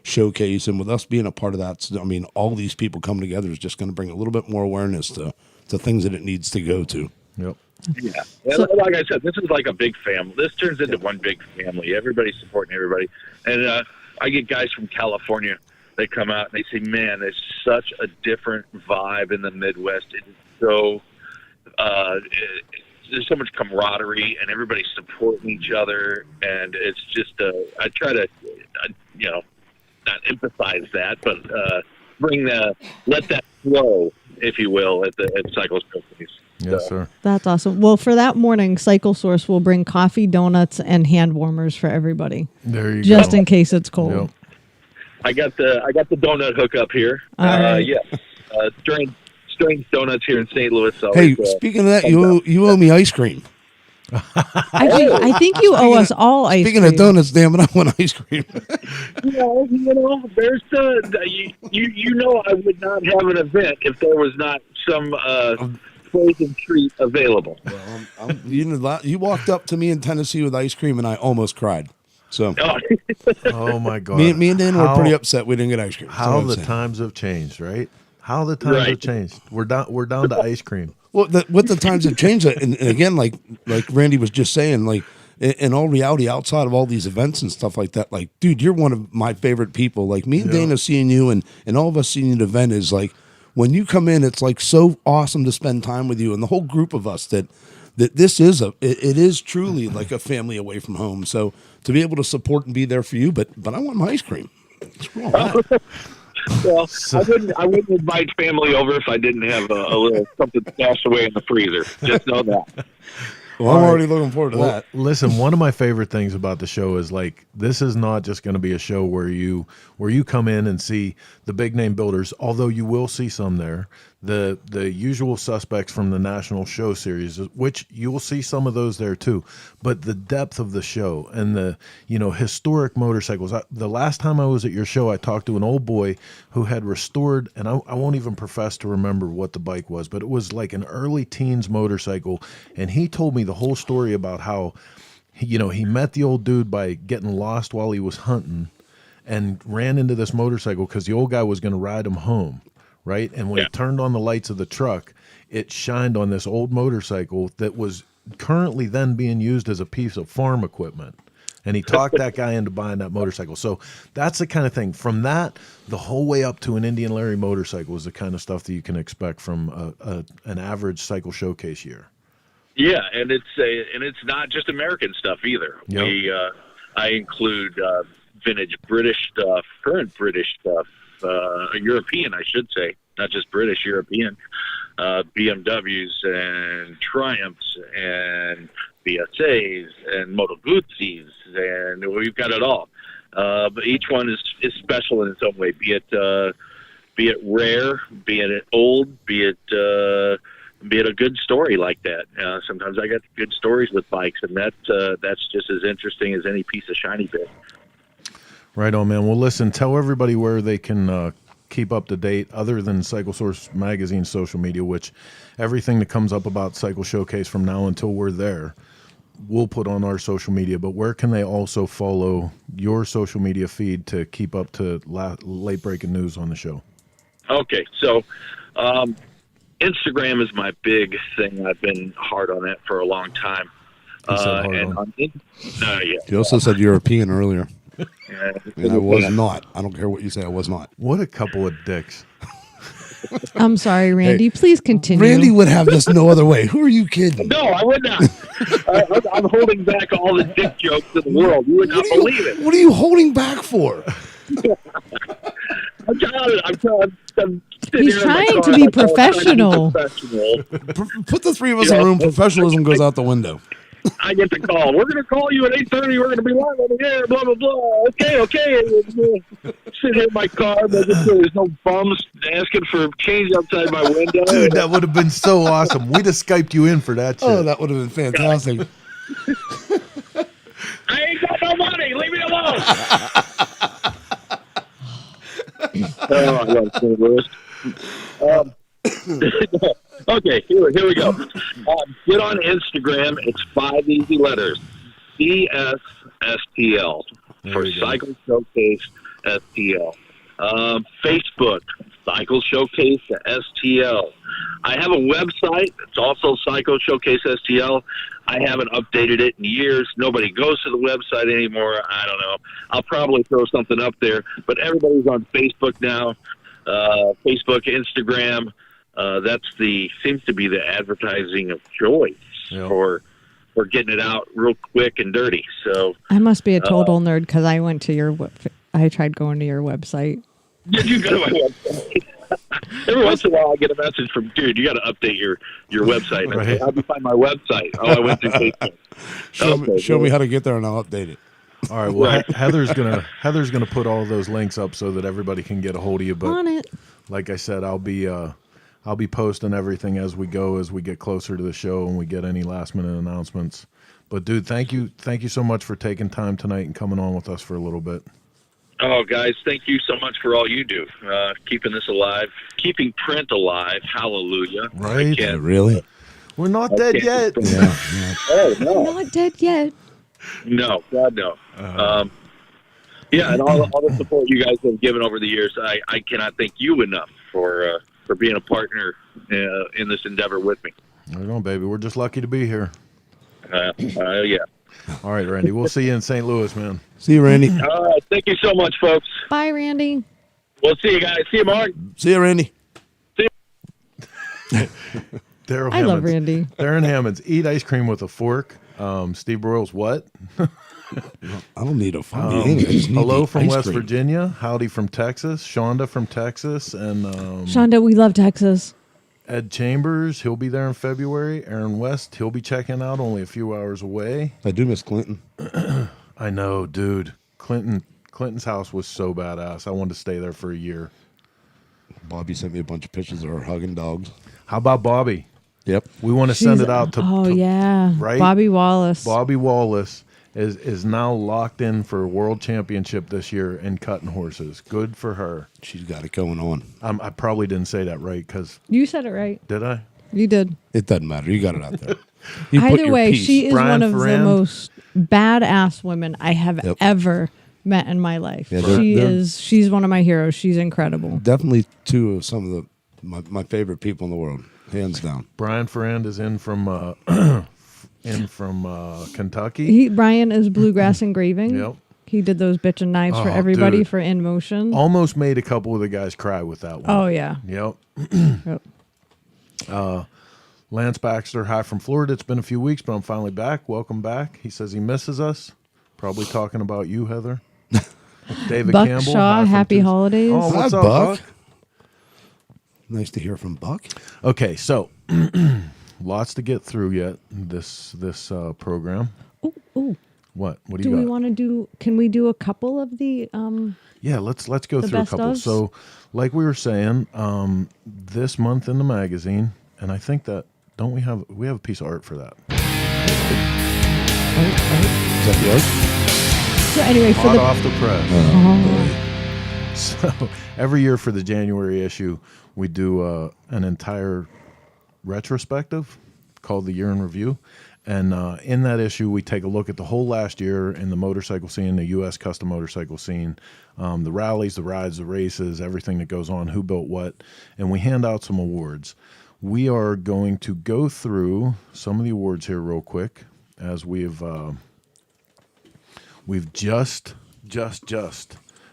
showcase and with us being a part of that, I mean, all these people coming together is just going to bring a little bit more awareness to things that it needs to go to. Yep. Yeah. Like I said, this is like a big family. This turns into one big family. Everybody's supporting everybody. And I get guys from California. They come out and they say, man, there's such a different vibe in the Midwest. It is so... there's so much camaraderie and everybody's supporting each other, and it's just I try to not emphasize that, but let that flow, if you will, at Cycle Showcase. Yes, sir. That's awesome. Well, for that morning, Cycle Source will bring coffee, donuts, and hand warmers for everybody. There you go. Just in case it's cold. Yep. I got the donut hookup here. All right. Strange Donuts here in St. Louis. Hey, speaking of that, you owe me ice cream. Actually, I think you owe us all ice cream. Speaking of donuts, damn it, I want ice cream. There's you know I would not have an event if there was not some frozen treat available. Well, you walked up to me in Tennessee with ice cream, and I almost cried. So, Oh my God! me and Dan were pretty upset we didn't get ice cream. How the times have changed, right? How the times have changed. We're down to ice cream. Well, what the times have changed, and again, like Randy was just saying, like in all reality, outside of all these events and stuff like that, like, dude, you're one of my favorite people. Like me and Dana seeing you, and all of us seeing an event is like when you come in, it's like so awesome to spend time with you and the whole group of us that this is it is truly like a family away from home. So to be able to support and be there for you, but I want my ice cream. Screw all that. Well, I wouldn't invite family over if I didn't have a little something stashed away in the freezer. Just know that. Well, I'm already looking forward to that. Listen, one of my favorite things about the show is like this is not just going to be a show where you come in and see the big name builders, although you will see some there. The usual suspects from the national show series, which you will see some of those there too. But the depth of the show and the historic motorcycles. The last time I was at your show, I talked to an old boy who had restored, and I won't even profess to remember what the bike was, but it was like an early teens motorcycle, and he told me the whole story about how he met the old dude by getting lost while he was hunting and ran into this motorcycle because the old guy was going to ride him home. Right. And when he turned on the lights of the truck, it shined on this old motorcycle that was currently then being used as a piece of farm equipment. And he talked that guy into buying that motorcycle. So that's the kind of thing. From that, the whole way up to an Indian Larry motorcycle is the kind of stuff that you can expect from an average cycle showcase year. Yeah, and it's not just American stuff either. Yep. I include vintage British stuff, current British stuff. European, I should say, not just British, European, BMWs and Triumphs and BSAs and Moto Guzzi's, and we've got it all. But each one is special in its own way, be it rare, be it old, be it a good story like that. Sometimes I get good stories with bikes, and that's just as interesting as any piece of shiny bit. Right on, man. Well, listen, tell everybody where they can keep up to date other than Cycle Source Magazine social media, which everything that comes up about Cycle Showcase from now until we're there, we'll put on our social media. But where can they also follow your social media feed to keep up to late-breaking news on the show? Okay, so Instagram is my big thing. I've been hard on that for a long time. You also said European earlier. And I was not. I don't care what you say. I was not. What a couple of dicks. I'm sorry, Randy. Please continue. Randy would have this no other way. Who are you kidding? No, I would not. I'm holding back all the dick jokes in the world. You would not believe it. What are you holding back for? I'm He's trying to be professional. Put the three of us in a room. Professionalism goes out the window. I get the call. We're going to call you at 8:30. We're going to be live on the air, blah, blah, blah. Okay. Sit in my car, making sure there's no bums asking for change outside my window. Dude, that would have been so awesome. We'd have Skyped you in for that shit. Oh, that would have been fantastic. I ain't got no money. Leave me alone. I love St. Louis. Okay, here we go. Get on Instagram. It's 5 easy letters. CSSTL for Cycle Showcase STL. Facebook, Cycle Showcase STL. I have a website. It's also Cycle Showcase STL. I haven't updated it in years. Nobody goes to the website anymore. I don't know. I'll probably throw something up there. But everybody's on Facebook now. Facebook, Instagram. Seems to be the advertising of choice for getting it out real quick and dirty. So I must be a total nerd because I tried going to your website. Did you go to my website? Every once in a while, I get a message from, dude, you got to update your website. And I say, how'd you find my website? Oh, I went to Facebook. Show me how to get there, and I'll update it. All right. Well, Heather's gonna put all those links up so that everybody can get a hold of you. But on it. Like I said, I'll be posting everything as we go, as we get closer to the show and we get any last minute announcements. But dude, thank you so much for taking time tonight and coming on with us for a little bit. Oh, guys, thank you so much for all you do, keeping this alive, keeping print alive. Hallelujah! Right? Really? We're not dead yet. Yeah. Oh no, Not dead yet. no, God no. Yeah, and all the support you guys have given over the years, I cannot thank you enough for being a partner in this endeavor with me. Right on, baby. We're just lucky to be here. Yeah. All right, Randy. We'll see you in St. Louis, man. See you, Randy. All right. Thank you so much, folks. Bye, Randy. We'll see you guys. See you, Mark. See you, Randy. Daryl I love Hammonds. Randy. Darren Hammonds. Eat ice cream with a fork. Steve Broyles. What? I don't need a phone. I just need Hello the from ice West cream. Virginia. Howdy from Texas. Shonda from Texas. And Shonda, we love Texas. Ed Chambers. He'll be there in February. Aaron West. He'll be checking out only a few hours away. I do miss Clinton. I know, dude. Clinton's house was so badass. I wanted to stay there for a year. Bobby sent me a bunch of pictures of her hugging dogs. How about Bobby? Yep. We want to send it out to yeah. right? Bobby Wallace. Bobby Wallace is now locked in for a world championship this year in cutting horses. Good for her. She's got it going on. I probably didn't say that right because You said it right. did I? You did. It doesn't matter. You got it out there. You put Either your way, piece. she is Brian one of Ferrand. the most badass women I have Yep. ever met in my life. Yeah, they're- She's one of my heroes. She's incredible. Definitely two of some of my favorite people in the world, hands down. Brian Ferrand is in from Kentucky. Brian is bluegrass engraving. Yep. He did those bitchin' knives for Oh, everybody dude. for In Motion. Almost made a couple of the guys cry with that one. Oh yeah. Yep. Yep. Lance Baxter, hi from Florida. It's been a few weeks, but I'm finally back. Welcome back. He says he misses us. Probably talking about you, Heather. David Buck Campbell. Shaw, hi from happy Tucson. holidays. Oh, what's Hi, up, Buck. Buck? Nice to hear from Buck. Okay, so lots to get through yet this program. Ooh. What do Do you we got? want to do? Can we do a couple of the? Yeah, let's go the through a best couple. ofs? So, like we were saying, this month in the magazine, and I think that we have a piece of art for that. Is that yours? So anyway, for Hot the off the press. Oh. So every year for the January issue, we do an entire retrospective called the Year in Review. And in that issue, we take a look at the whole last year in the motorcycle scene, the U.S. custom motorcycle scene, the rallies, the rides, the races, everything that goes on, who built what, and we hand out some awards. We are going to go through some of the awards here real quick, as we've just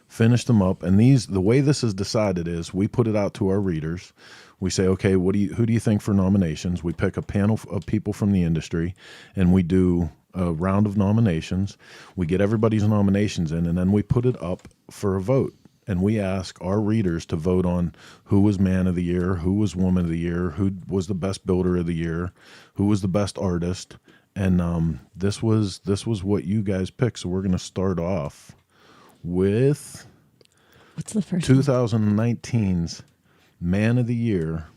finished them up. And the way this is decided is we put it out to our readers. We say, okay, who do you think for nominations? We pick a panel of people from the industry, and we do a round of nominations. We get everybody's nominations in, and then we put it up for a vote. And we ask our readers to vote on who was man of the year, who was woman of the year, who was the best builder of the year, who was the best artist. And this was what you guys picked. So we're going to start off with what's the first one? 2019's Man of the Year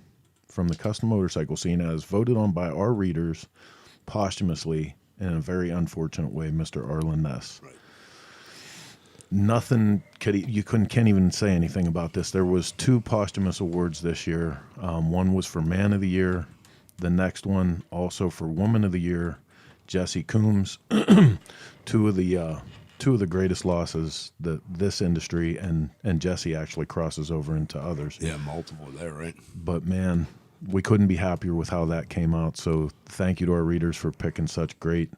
from the custom motorcycle scene, as voted on by our readers posthumously in a very unfortunate way, Mr. Arlen Ness. Right. Nothing can't even say anything about this. There was 2 posthumous awards this year. One was for Man of the Year. The next one also for Woman of the Year, Jesse Coombs. two of the greatest losses that this industry and Jesse actually crosses over into others. Yeah, multiple there, right? But man, we couldn't be happier with how that came out. So thank you to our readers for picking such great.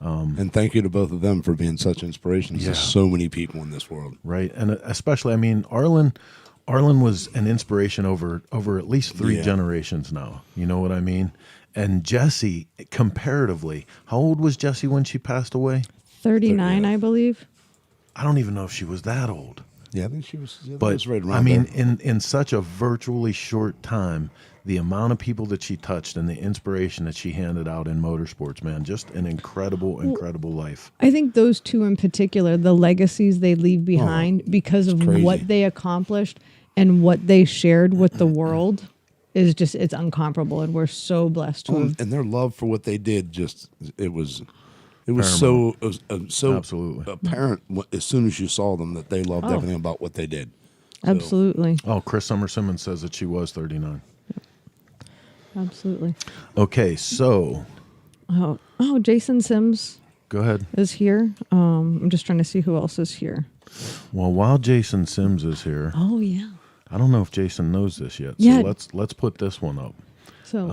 And thank you to both of them for being such inspirations Yeah. to so many people in this world. Right. And especially, I mean, Arlen was an inspiration over at least 3 Yeah. generations now. You know what I mean? And Jesse, comparatively, how old was Jesse when she passed away? 39, Yeah. I believe. I don't even know if she was that old. Yeah, I think she was. Yeah, But was right around I mean, there. in such a virtually short time, the amount of people that she touched and the inspiration that she handed out in motorsports, man, just an incredible life. I think those 2 in particular, the legacies they leave behind because of crazy. what they accomplished and what they shared with the world is just, it's incomparable. And we're so blessed to have. And their love for what they did, it was It was so Absolutely. apparent as soon as you saw them that they loved everything about what they did. So, Absolutely. Oh, Chris Summer Simmons says that she was 39. Absolutely. Okay, so Oh, Jason Sims go ahead. is here. I'm just trying to see who else is here. Well, while Jason Sims is here, Oh yeah. I don't know if Jason knows this yet. Yeah. So let's put this one up. So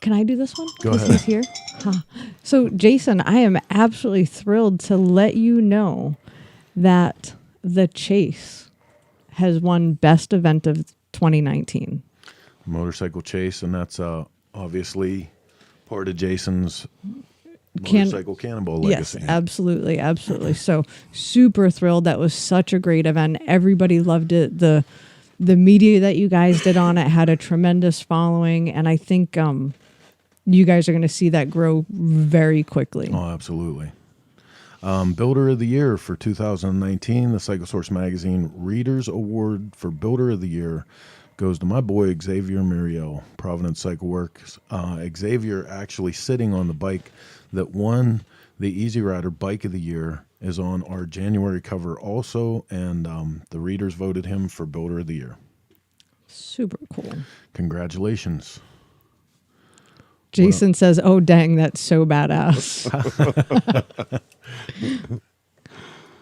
can I do this one? Go This ahead. is here. Huh. So Jason, I am absolutely thrilled to let you know that the Chase has won Best Event of 2019. Motorcycle Chase, and that's obviously part of Jason's Motorcycle Cannonball legacy. Yes, absolutely, absolutely. So super thrilled. That was such a great event. Everybody loved it. The media that you guys did on it had a tremendous following, and I think you guys are going to see that grow very quickly. Oh, absolutely. Builder of the Year for 2019, the Cycle Source Magazine Readers Award for Builder of the Year goes to my boy Xavier Muriel, Providence Cycle Works. Xavier actually sitting on the bike that won the Easy Rider Bike of the Year is on our January cover also, and the readers voted him for Builder of the Year. Super cool. Congratulations. Jason says, "Oh dang, that's so badass."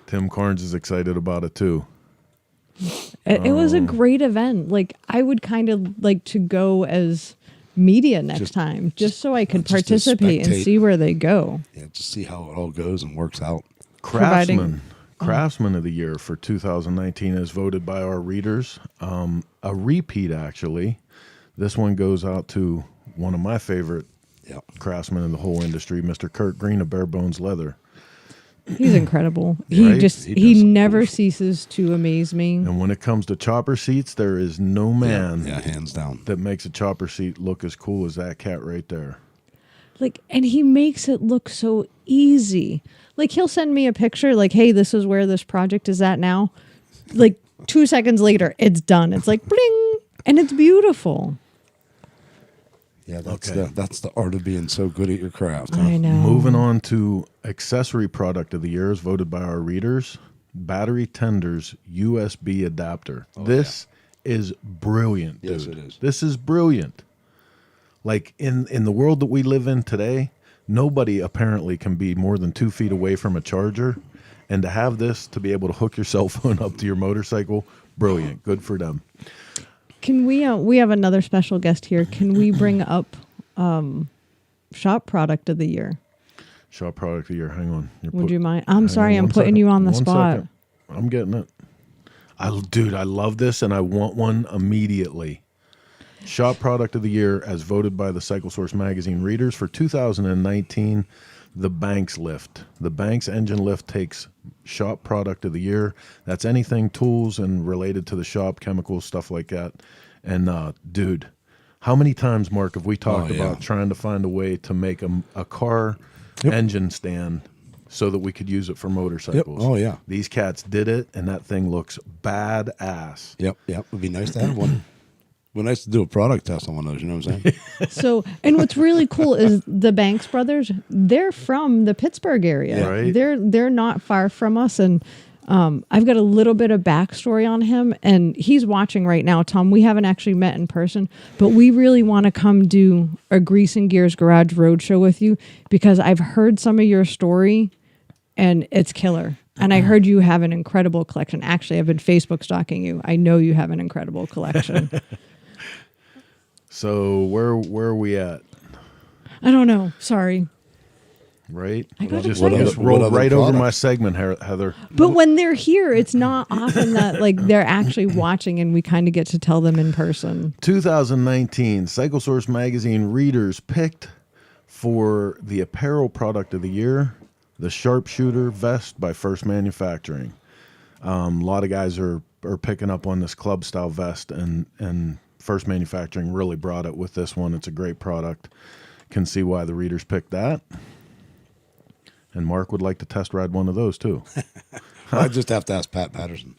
Tim Carnes is excited about it too. It was a great event. Like I would kind of like to go as media next time, just so I could just to participate and spectate. see where they go. Yeah, just see how it all goes and works out. Craftsman of the Year for 2019 is voted by our readers. A repeat, actually. This one goes out to one of my favorite craftsmen in the whole industry, Mr. Kurt Green of Bare Bones Leather. He's incredible. Right? He never ceases to amaze me. And when it comes to chopper seats, there is no man hands down that makes a chopper seat look as cool as that cat right there. Like, and he makes it look so easy. Like he'll send me a picture like, "Hey, this is where this project is at now." Like 2 seconds later, it's done. It's like bling, and it's beautiful. Yeah, that's Okay. that's the art of being so good at your craft. I know. Moving on to accessory product of the year is voted by our readers, Battery Tenders USB adapter. This is brilliant, dude. Yes, it is. This is brilliant. Like in the world that we live in today, nobody apparently can be more than 2 feet away from a charger, and to have this to be able to hook your cell phone up to your motorcycle, brilliant. Good for them. Can we have another special guest here. Can we bring up shop product of the year? Shop product of the year. Hang on. Would you mind? I'm sorry, I'm putting you on the spot. Second. I'm getting it. I love this, and I want one immediately. Shop product of the year, as voted by the Cycle Source Magazine readers for 2019, the Banks lift. The Banks engine lift takes shop product of the year. That's anything tools and related to the shop, chemicals, stuff like that. And dude, how many times, Mark, have we talked about trying to find a way to make a car engine stand so that we could use it for motorcycles? Oh, yeah. These cats did it, and that thing looks badass. Yep. It'd be nice to have one. It'd be nice to do a product test on one of those, you know what I'm saying? So, and what's really cool is the Banks brothers, they're from the Pittsburgh area. Right. They're not far from us. And I've got a little bit of backstory on him, and he's watching right now, Tom. We haven't actually met in person, but we really want to come do a Grease and Gears Garage Roadshow with you because I've heard some of your story, and it's killer. And I heard you have an incredible collection. Actually, I've been Facebook stalking you. I know you have an incredible collection. So where are we at? I don't know. Sorry. Right? I got Just excited. rolled What other right over my products? segment, Heather. But when they're here, it's not often that like they're actually watching and we kind of get to tell them in person. 2019 Cycle Source Magazine readers picked for the apparel product of the year, the Sharpshooter vest by First Manufacturing. A lot of guys are picking up on this club style vest, and First Manufacturing really brought it with this one. It's a great product. Can see why the readers picked that. And Mark would like to test ride one of those too. I just have to ask Pat Patterson.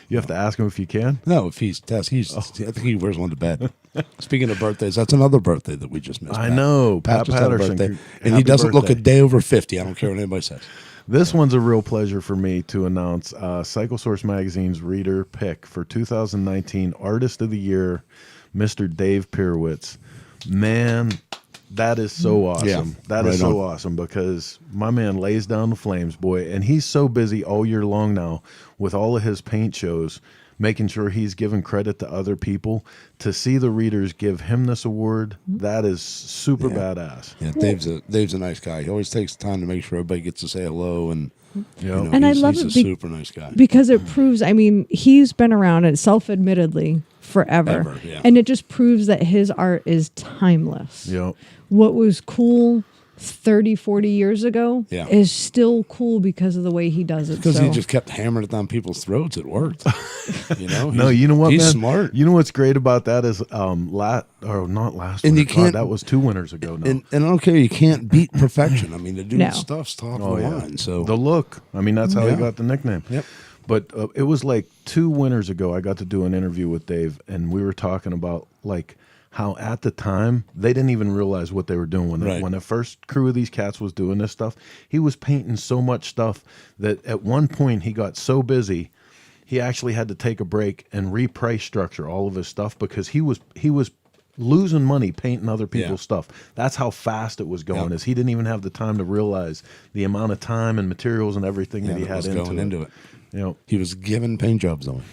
You have to ask him if you can. No, if I think he wears one to bed. Speaking of birthdays, that's another birthday that we just missed. I know. Pat just had a Patterson. birthday, and he Happy doesn't look a birthday. day over 50. I don't care what anybody says. This one's a real pleasure for me to announce Cycle Source Magazine's reader pick for 2019 Artist of the Year, Mr. Dave Pirwitz. Man, that is so awesome. Yeah, That is right so on. awesome because my man lays down the flames, boy, and he's so busy all year long now with all of his paint shows, making sure he's giving credit to other people. To see the readers give him this award, that is super badass. Yeah, Dave's a nice guy. He always takes the time to make sure everybody gets to say hello, and And I love he's it a super nice guy. because it proves, I mean, he's been around and self-admittedly forever. Ever, yeah. And it just proves that his art is timeless. Yep. What was cool 30, 40 years ago is still cool because of the way he does it. Because so. he just kept hammering it down people's throats. It worked. No, you know what, he's man? smart. You know what's great about that is not last And winter. you can't- God, that was 2 winters ago now. And I don't care. You can't beat perfection. I mean, the dude's No. stuff's top Oh, of the yeah. line. So The look. I mean, that's how he Yeah. got the nickname. Yep. But it was like 2 winters ago, I got to do an interview with Dave, and we were talking about like how at the time they didn't even realize what they were doing when the first crew of these cats was doing this stuff. He was painting so much stuff that at one point he got so busy he actually had to take a break and reprice structure all of his stuff because he was losing money painting other people's stuff. That's how fast it was going. Is he didn't even have the time to realize the amount of time and materials and everything that he had was into going it. into it. You know, He was giving paint jobs away.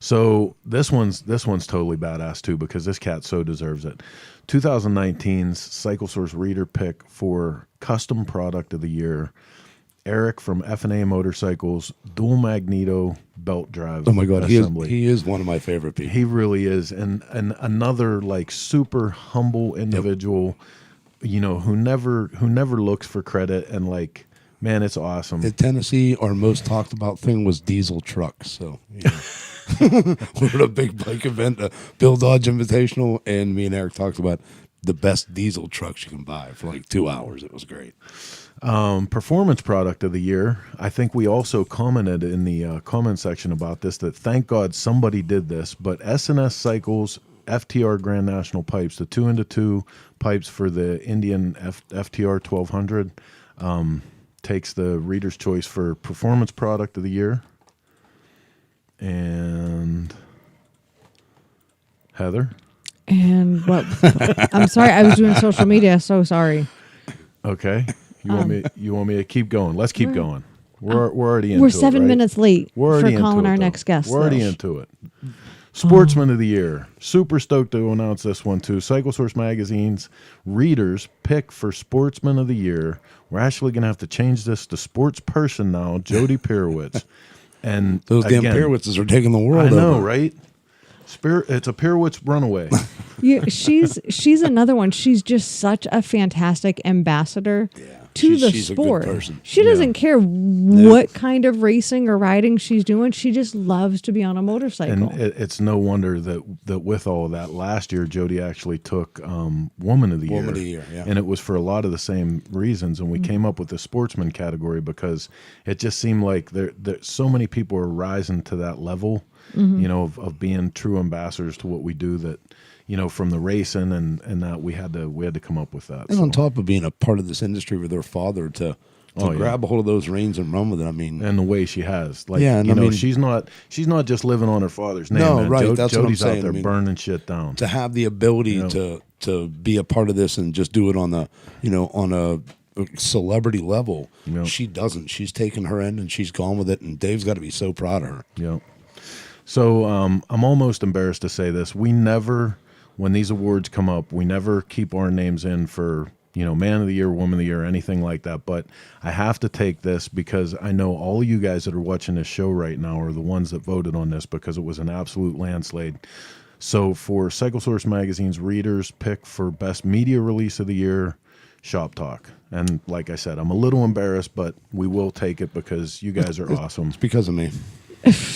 so this one's totally badass too because this cat so deserves it. 2019's Cycle Source reader pick for custom product of the year. Eric from F&A Motorcycles, dual magneto belt drive. Oh my God, assembly. he is one of my favorite people. He really is, and another like super humble individual, who never looks for credit, and like, man, it's awesome. In Tennessee, our most talked about thing was diesel trucks. So we're at a big bike event, a Bill Dodge Invitational, and me and Eric talked about the best diesel trucks you can buy for like 2 hours. It was great. Performance product of the year. I think we also commented in the comment section about this, that thank God somebody did this, but S&S Cycles FTR Grand National pipes, the 2-into-2 pipes for the Indian FTR 1200, takes the Reader's Choice for performance product of the year. And Heather? And what? I'm sorry, I was doing social media. So sorry. Okay. You want me to keep going? Let's keep going. We're already into it. We're 7 right? minutes late We're already for calling into it, our though. next guest. We're already though. into it. Sportsman of the Year. Super stoked to announce this one too. Cycle Source Magazine's readers pick for Sportsman of the Year. We're actually going to have to change this to Sports Person now. Jody Pirwitz. And Those damn Pirwitzes are taking the world. I know, over. right? It's a Pirwitz runaway. Yeah, she's another one. She's just such a fantastic ambassador to the she's sport. a good person. She doesn't care what kind of racing or riding she's doing. She just loves to be on a motorcycle. And it's no wonder that with all of that, last year Jody actually took Woman of the Year. Woman of the Year, yeah. And it was for a lot of the same reasons. And we came up with the sportsman category because it just seemed like there so many people are rising to that level, of being true ambassadors to what we do, that from the racing and that we had to come up with that. And on top of being a part of this industry with her father, to grab a hold of those reins and run with it. I mean, and the way she has, like, Yeah, and I mean- she's not just living on her father's name. No, man. right, that's what I'm Jody's out saying. there I mean, burning shit down. to have the ability to be a part of this and just do it on the on a celebrity level. Yep. She doesn't. She's taken her end and she's gone with it. And Dave's got to be so proud of her. Yeah. So I'm almost embarrassed to say this. We never, when these awards come up, we never keep our names in for, Man of the Year, Woman of the Year, anything like that. But I have to take this because I know all you guys that are watching this show right now are the ones that voted on this because it was an absolute landslide. So for Cycle Source Magazine's readers pick for best media release of the year, ShopTalk. And like I said, I'm a little embarrassed, but we will take it because you guys are awesome. It's because of me.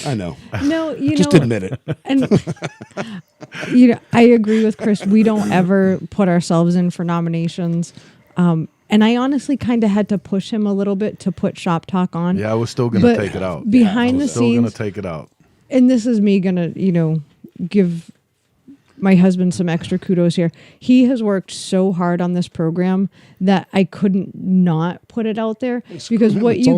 I know. No, Just admit it. And I agree with Chris. We don't ever put ourselves in for nominations. And I honestly kind of had to push him a little bit to put Shop Talk on. Yeah, I was still going to take it out. Behind I the was still going to scenes, take it out. and this is me gonna, give my husband some extra kudos here. He has worked so hard on this program that I couldn't not put it out there, because what you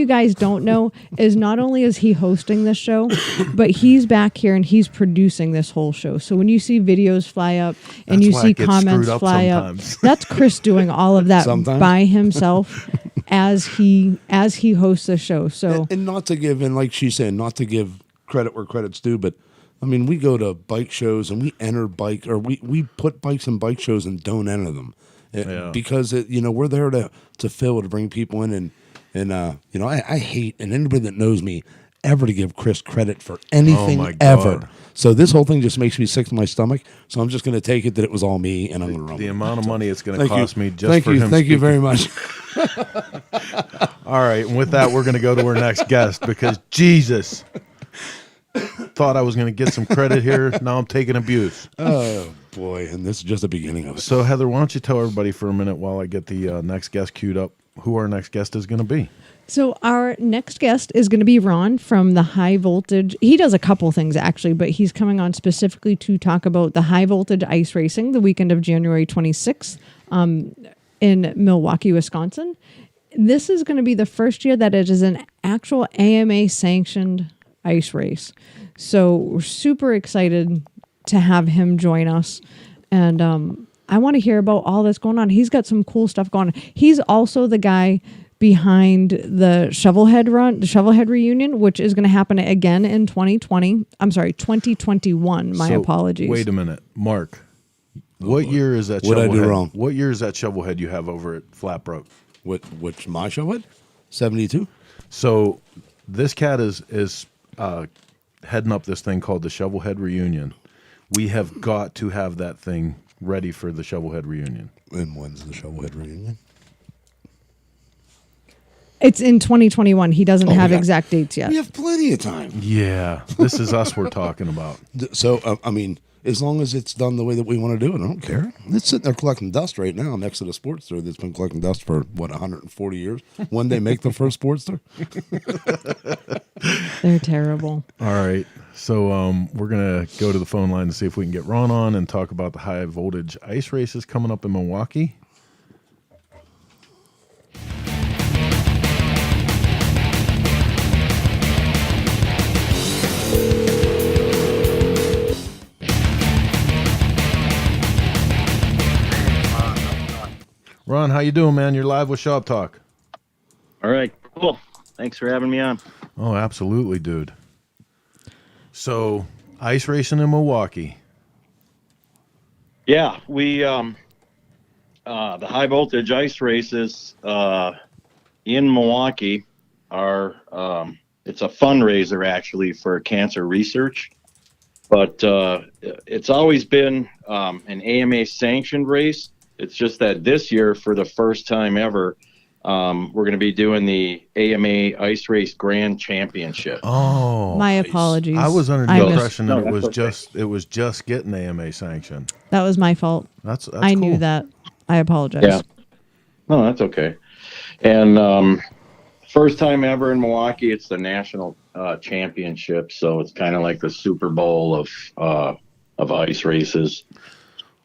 guys don't know is not only is he hosting this show, but he's back here and he's producing this whole show. So when you see videos fly up and you see comments fly up, that's Chris doing all of that by himself as he hosts the show. So and not to give, and like she's saying, not to give credit where credit's due, but I mean, we go to bike shows and we enter we put bikes in bike shows and don't enter them because we're there to fill, to bring people in, and I hate, and anybody that knows me, ever to give Chris credit for anything ever. So this whole thing just makes me sick to my stomach. So I'm just going to take it that it was all me, and I'm going to run the with amount it. of money it's going to cost me just thank for you, him. Thank you very much. All right, and with that, we're going to go to our next guest, because Jesus, thought I was going to get some credit here. Now I'm taking abuse. Oh boy, and this is just the beginning of it. So Heather, why don't you tell everybody for a minute while I get the next guest queued up who our next guest is going to be? So our next guest is going to be Ron from the High Voltage. He does a couple things actually, but he's coming on specifically to talk about the High Voltage Ice Racing the weekend of January 26th in Milwaukee, Wisconsin. This is going to be the first year that it is an actual AMA sanctioned ice race. So we're super excited to have him join us. And I want to hear about all that's going on. He's got some cool stuff going on. He's also the guy behind the Shovelhead run, the Shovelhead reunion, which is going to happen again in 2020. I'm sorry, 2021. My apologies. Wait a minute, Mark. What year is that? What'd I do wrong? What year is that Shovelhead you have over at Flatbrook? Which my Shovelhead? 72. So this cat is heading up this thing called the Shovelhead reunion. We have got to have that thing ready for the Shovelhead reunion. And when's the Shovelhead reunion? It's in 2021. He doesn't have exact dates yet. We have plenty of time. Yeah, this is us we're talking about. So, I mean, as long as it's done the way that we want to do it, I don't care. It's sitting there collecting dust right now next to the Sportster that's been collecting dust for, 140 years? When they make the first Sportster? They're terrible. All right. So we're going to go to the phone line to see if we can get Ron on and talk about the high voltage ice races coming up in Milwaukee. Ron, how you doing, man? You're live with Shop Talk. All right, cool. Thanks for having me on. Oh, absolutely, dude. So, ice racing in Milwaukee. Yeah, we the high voltage ice races in Milwaukee are it's a fundraiser actually for cancer research, but it's always been an AMA sanctioned race. It's just that this year, for the first time ever, we're going to be doing the AMA Ice Race Grand Championship. Oh, my apologies. I was under the impression that it was just getting AMA sanction. That was my fault. That's I cool. knew that. I apologize. Yeah. No, that's okay. And first time ever in Milwaukee, it's the national championship, so it's kind of like the Super Bowl of ice races.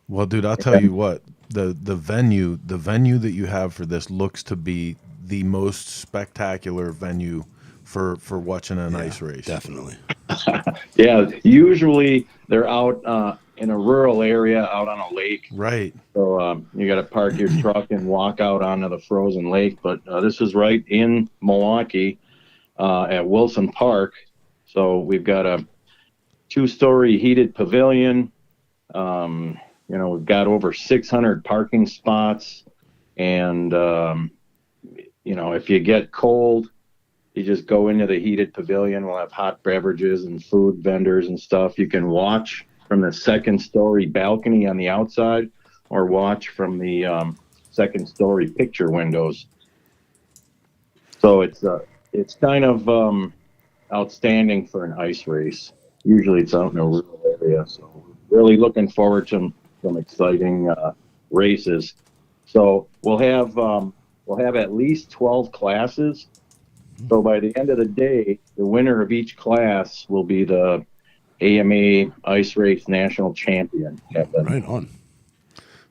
Well, dude, I'll tell you what. The venue that you have for this looks to be the most spectacular venue for watching an ice race. Definitely. Yeah, usually they're out in a rural area, out on a lake. Right. So you got to park your truck and walk out onto the frozen lake. But this is right in Milwaukee at Wilson Park. So we've got a 2-story heated pavilion. We've got over 600 parking spots, and, if you get cold, you just go into the heated pavilion. We'll have hot beverages and food vendors and stuff. You can watch from the 2nd-story balcony on the outside or watch from the 2nd-story picture windows. So it's kind of outstanding for an ice race. Usually it's out in a rural area, so really looking forward to some exciting races. So we'll have at least 12 classes. So by the end of the day, the winner of each class will be the AMA Ice Race National Champion. Right on.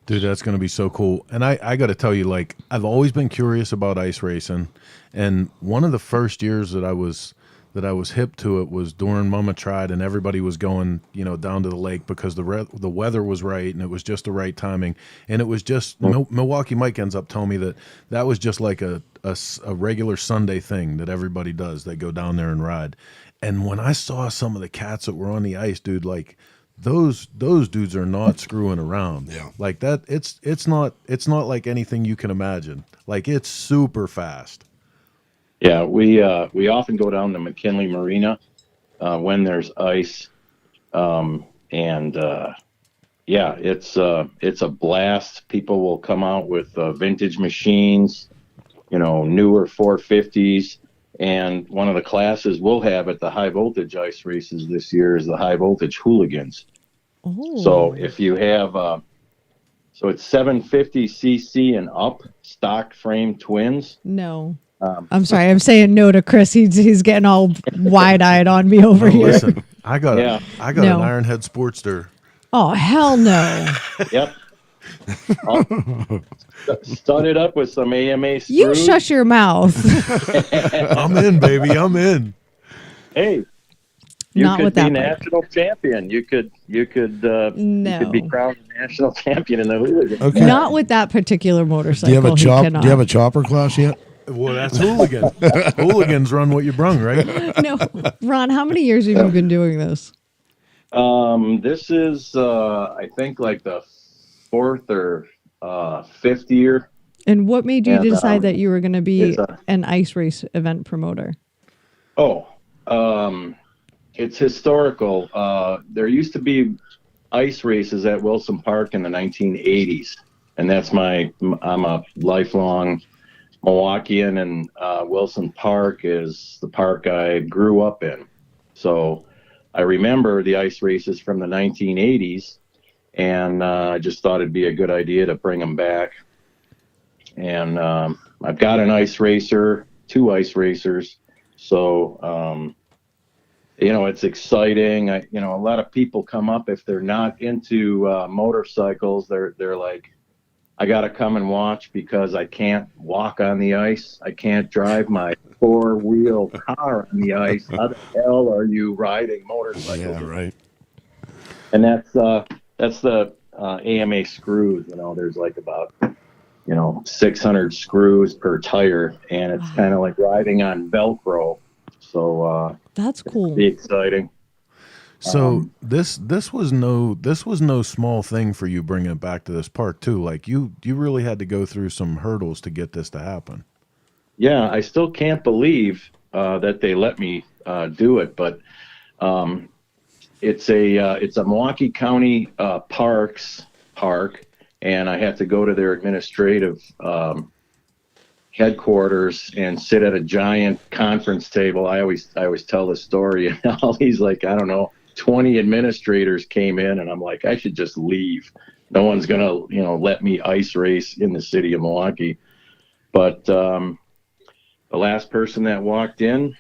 Dude, that's going to be so cool. And I got to tell you, like, I've always been curious about ice racing. And one of the first years that I was hip to it was during Mama Tried, and everybody was going, down to the lake because the weather was right and it was just the right timing. And it was just Milwaukee Mike ends up telling me that was just like a regular Sunday thing that everybody does. They go down there and ride. And when I saw some of the cats that were on the ice, dude, like those dudes are not screwing around. Yeah. Like that, it's not like anything you can imagine. Like it's super fast. Yeah, we often go down to McKinley Marina when there's ice, and it's a blast. People will come out with vintage machines, newer 450s, and one of the classes we'll have at the high voltage ice races this year is the high voltage hooligans. Oh. So if you have, so it's 750 cc and up stock frame twins. No. I'm sorry. I'm saying no to Chris. He's getting all wide-eyed on me over here. Listen, I got No. an Ironhead Sportster. Oh, hell no. Yep. Start it up with some AMA screws. You shut your mouth. I'm in, baby. I'm in. Hey, you Not could with be that bike. national champion. You could be crowned national champion in the hooligan. Okay. Not with that particular motorcycle. Do you have a He chop? cannot. Do you have a chopper class yet? Well, that's hooligan. Hooligans run what you brung, right? No. Ron, how many years have you been doing this? This is I think like the 4th or 5th year. And what made you And, decide that you were going to be it's an ice race event promoter? It's historical. There used to be ice races at Wilson Park in the 1980s, and I'm a lifelong Milwaukeean, and Wilson Park is the park I grew up in. So I remember the ice races from the 1980s, and I just thought it'd be a good idea to bring them back. And I've got an ice racer, 2 ice racers. So, it's exciting. A lot of people come up if they're not into motorcycles. They're like, I got to come and watch because I can't walk on the ice. I can't drive my 4-wheel car on the ice. How the hell are you riding motorcycles? Yeah, right. And that's the AMA screws. There's like about 600 screws per tire, and it's kind of like riding on Velcro. So That's cool. be exciting. So this was no small thing for you bringing it back to this park too. Like you really had to go through some hurdles to get this to happen. Yeah, I still can't believe that they let me do it, but it's a Milwaukee County park, and I had to go to their administrative headquarters and sit at a giant conference table. I always tell the story, and all these 20 administrators came in, and I'm like, I should just leave. No one's gonna let me ice race in the city of Milwaukee. But the last person that walked in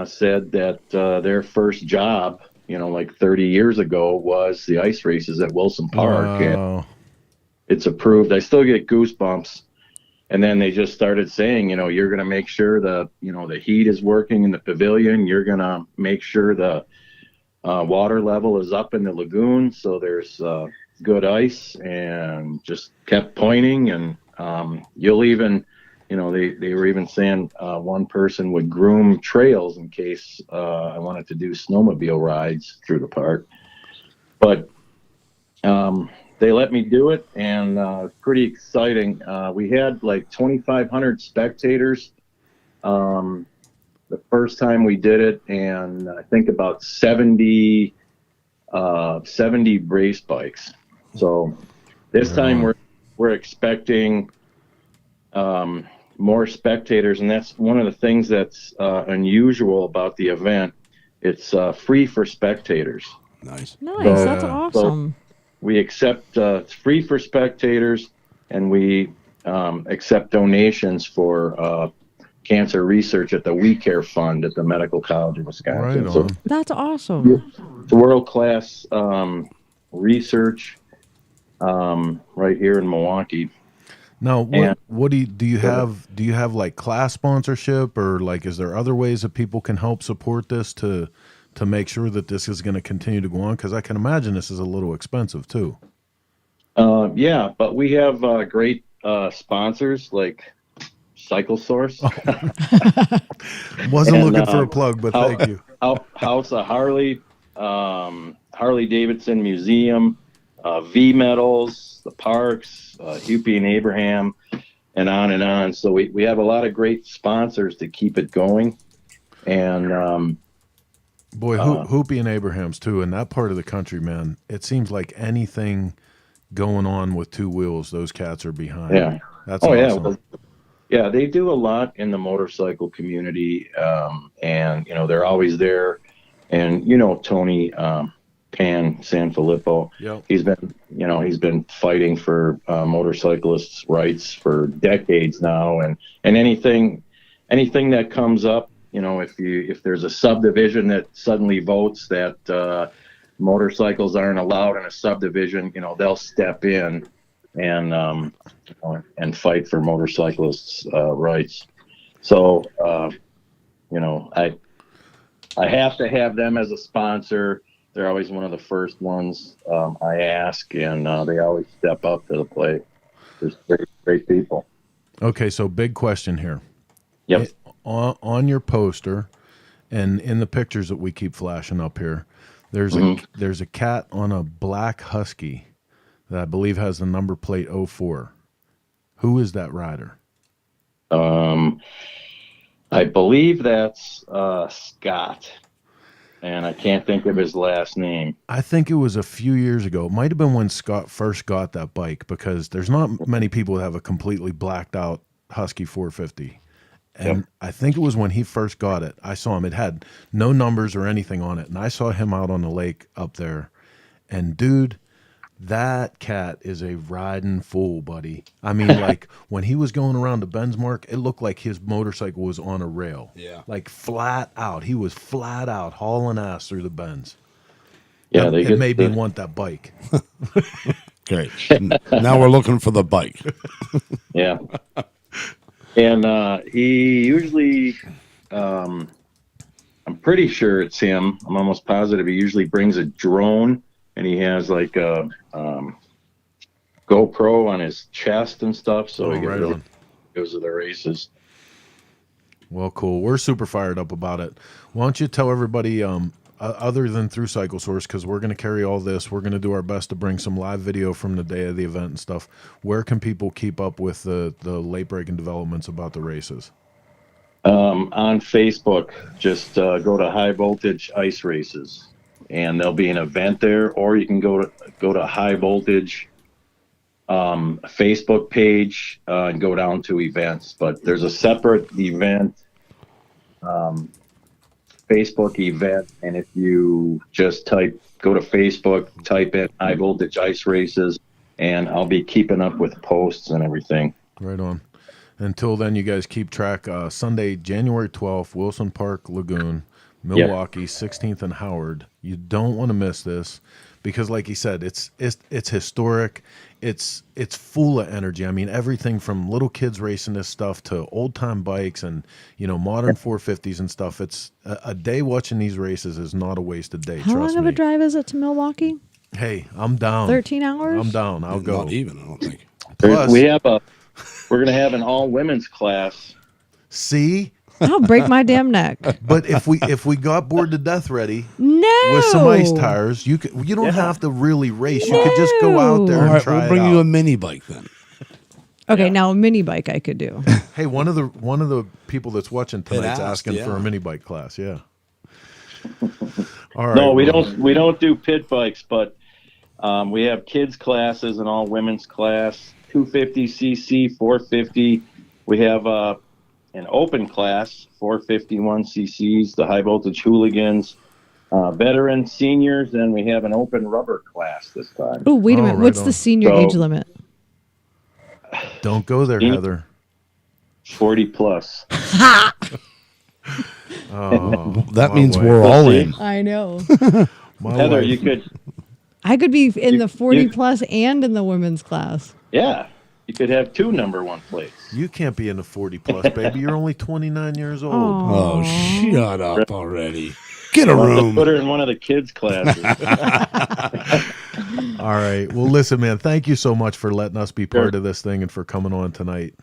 said that their first job, 30 years ago, was the ice races at Wilson Park. Wow. And it's approved. I still get goosebumps. And then they just started saying, you're going to make sure the heat is working in the pavilion. You're going to make sure the water level is up in the lagoon, so there's good ice, and just kept pointing. And you'll even, they were even saying one person would groom trails in case I wanted to do snowmobile rides through the park. But they let me do it, and it's pretty exciting. We had like 2,500 spectators the first time we did it, and I think about 70 race bikes. So this time we're expecting more spectators, and that's one of the things that's unusual about the event. It's free for spectators. Nice. Nice. That's awesome. We accept it's free for spectators, and we accept donations for cancer research at the We Care Fund at the Medical College of Wisconsin. Right So on. That's awesome. world-class research right here in Milwaukee. Now, what do you have? Do you have like class sponsorship, or like is there other ways that people can help support this to make sure that this is going to continue to go on? Because I can imagine this is a little expensive too. Yeah, but we have great sponsors like Cycle Source. Wasn't looking for a plug, but thank you. House of Harley, Harley Davidson Museum, V Metals, the Parks, Huppy and Abraham, and on and on. So we have a lot of great sponsors to keep it going. And boy, Huppy and Abraham's too. In that part of the country, man, it seems like anything going on with two wheels, those cats are behind. Yeah, that's awesome. Yeah. Well, yeah, they do a lot in the motorcycle community, and they're always there. And Tony Pan Sanfilippo, yep. He's been fighting for motorcyclists' rights for decades now, and anything that comes up, if there's a subdivision that suddenly votes that motorcycles aren't allowed in a subdivision, they'll step in and fight for motorcyclists' rights. So, I have to have them as a sponsor. They're always one of the first ones I ask, and they always step up to the plate. There's great people. Okay, so big question here. Yep. On your poster and in the pictures that we keep flashing up here, there's a cat on a black Husky that I believe has the number plate 04. Who is that rider? I believe that's Scott, and I can't think of his last name. I think it was a few years ago. It might have been when Scott first got that bike, because there's not many people that have a completely blacked out Husky 450. And yep. I think it was when he first got it. I saw him. It had no numbers or anything on it. And I saw him out on the lake up there. And dude, that cat is a riding fool, buddy. I mean, like when he was going around the Bensmark, it looked like his motorcycle was on a rail. Yeah. Like flat out. He was flat out hauling ass through the bends. Yeah, it made me want that bike. Great. Now we're looking for the bike. Yeah. And he usually, I'm pretty sure it's him. I'm almost positive he usually brings a drone, and he has like a GoPro on his chest and stuff. So he goes to the races. Well, cool. We're super fired up about it. Why don't you tell everybody, other than through Cycle Source, because we're going to carry all this, we're going to do our best to bring some live video from the day of the event and stuff. Where can people keep up with the late breaking developments about the races? On Facebook, just go to High Voltage Ice Races, and there'll be an event there, or you can go to High Voltage Facebook page and go down to events. But there's a separate event, Facebook event, and if you just go to Facebook, type in High Voltage Ice Races, and I'll be keeping up with posts and everything. Right on. Until then, you guys keep track. Sunday, January 12th, Wilson Park Lagoon, Milwaukee, yep. 16th and Howard. You don't want to miss this, because like he said, it's historic. It's full of energy. I mean, everything from little kids racing this stuff to old time bikes and modern 450s and stuff. It's a day watching these races is not a wasted day. How trust long me. of a drive is it to Milwaukee? Hey, I'm down. 13 hours. I'm down. I'll go. Not even, I don't think. Plus, we're gonna have an all women's class. See. I'll break my damn neck. But if we got bored to death ready with some ice tires, you don't have to really race. You could just go out there and try we'll bring you a mini bike then. Okay, now a mini bike I could do. Hey, one of the people that's watching tonight's asking for a mini bike class. Yeah. All right. No, we don't do pit bikes, but we have kids classes and all women's class, 250cc, 450. We have an open class, 451 cc's, the high voltage hooligans, veteran seniors, and we have an open rubber class this time. Oh, wait a minute. What's the senior age limit? Don't go there, Heather. 40 plus. That means we're all in. I know. My Heather, wife- you could, I could be in the 40 you- plus and in the women's class. yeah, you could have 2 number 1 plates. You can't be in the 40 plus, baby. You're only 29 years old. Oh, shut up already. Get a We'll have to room. put her in one of the kids' classes. All right. Well, listen, man, thank you so much for letting us be part of this thing and for coming on tonight.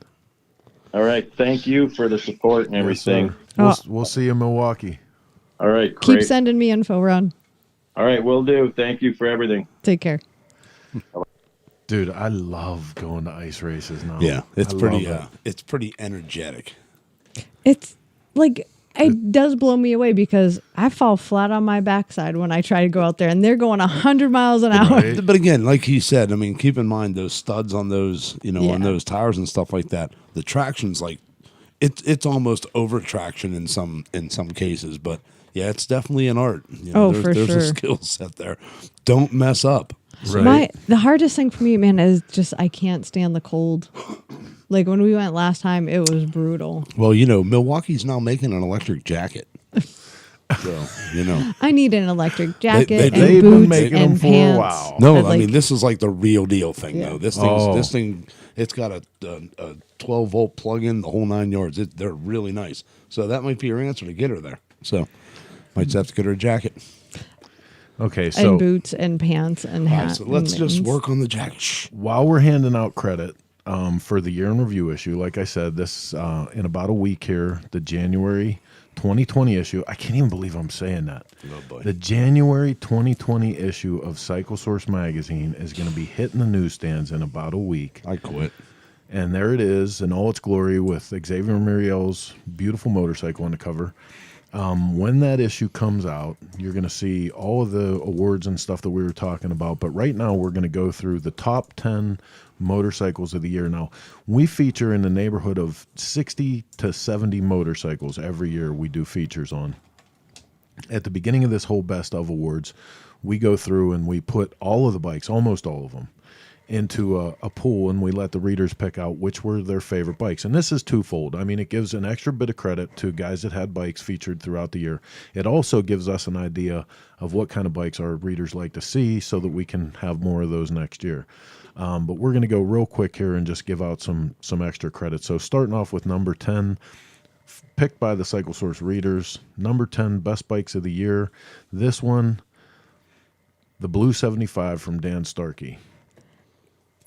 All right. Thank you for the support and everything. Yes, we'll see you in Milwaukee. All right. Keep Great. sending me info, Ron. All right. Will do. Thank you for everything. Take care. Dude, I love going to ice races now. Yeah, it's I pretty. love it. It's pretty energetic. It's like, it does blow me away because I fall flat on my backside when I try to go out there, and they're going 100 miles an hour. Right. But again, like he said, I mean, keep in mind those studs on those, on Yeah. those tires and stuff like that. The traction's like, it's almost over traction in some cases. But yeah, it's definitely an art. For there's sure. a skill set there. Don't mess up. Right. The hardest thing for me, man, is just I can't stand the cold. Like when we went last time, it was brutal. Well, Milwaukee's now making an electric jacket. So, I need an electric jacket they've and been boots making and them for a pants. while. No, And, I mean this is like the real deal thing, Yeah. though. This Oh. thing, it's got a 12-volt plug-in, the whole 9 yards. They're really nice. So that might be your answer to get her there. So might just have to get her a jacket. Okay, so and boots and pants and All right, hats. so let's and just mittens. work on the jacket. Shh. while we're handing out credit for the year in review issue, like I said, this in about a week here, the January 2020 issue. I can't even believe I'm saying that. Oh, boy. The January 2020 issue of Cycle Source magazine is going to be hitting the newsstands in about a week. I quit. And there it is in all its glory with Xavier Muriel's beautiful motorcycle on the cover. When that issue comes out, you're going to see all of the awards and stuff that we were talking about. But right now, we're going to go through the top 10 motorcycles of the year. Now, we feature in the neighborhood of 60 to 70 motorcycles every year we do features on. At the beginning of this whole Best of Awards, we go through and we put all of the bikes, almost all of them, into a pool, and we let the readers pick out which were their favorite bikes. And this is twofold. I mean, it gives an extra bit of credit to guys that had bikes featured throughout the year. It also gives us an idea of what kind of bikes our readers like to see so that we can have more of those next year. But we're going to go real quick here and just give out some extra credit. So starting off with number 10, picked by the Cycle Source readers, number 10, best bikes of the year. This one, the Blue 75 from Dan Starkey.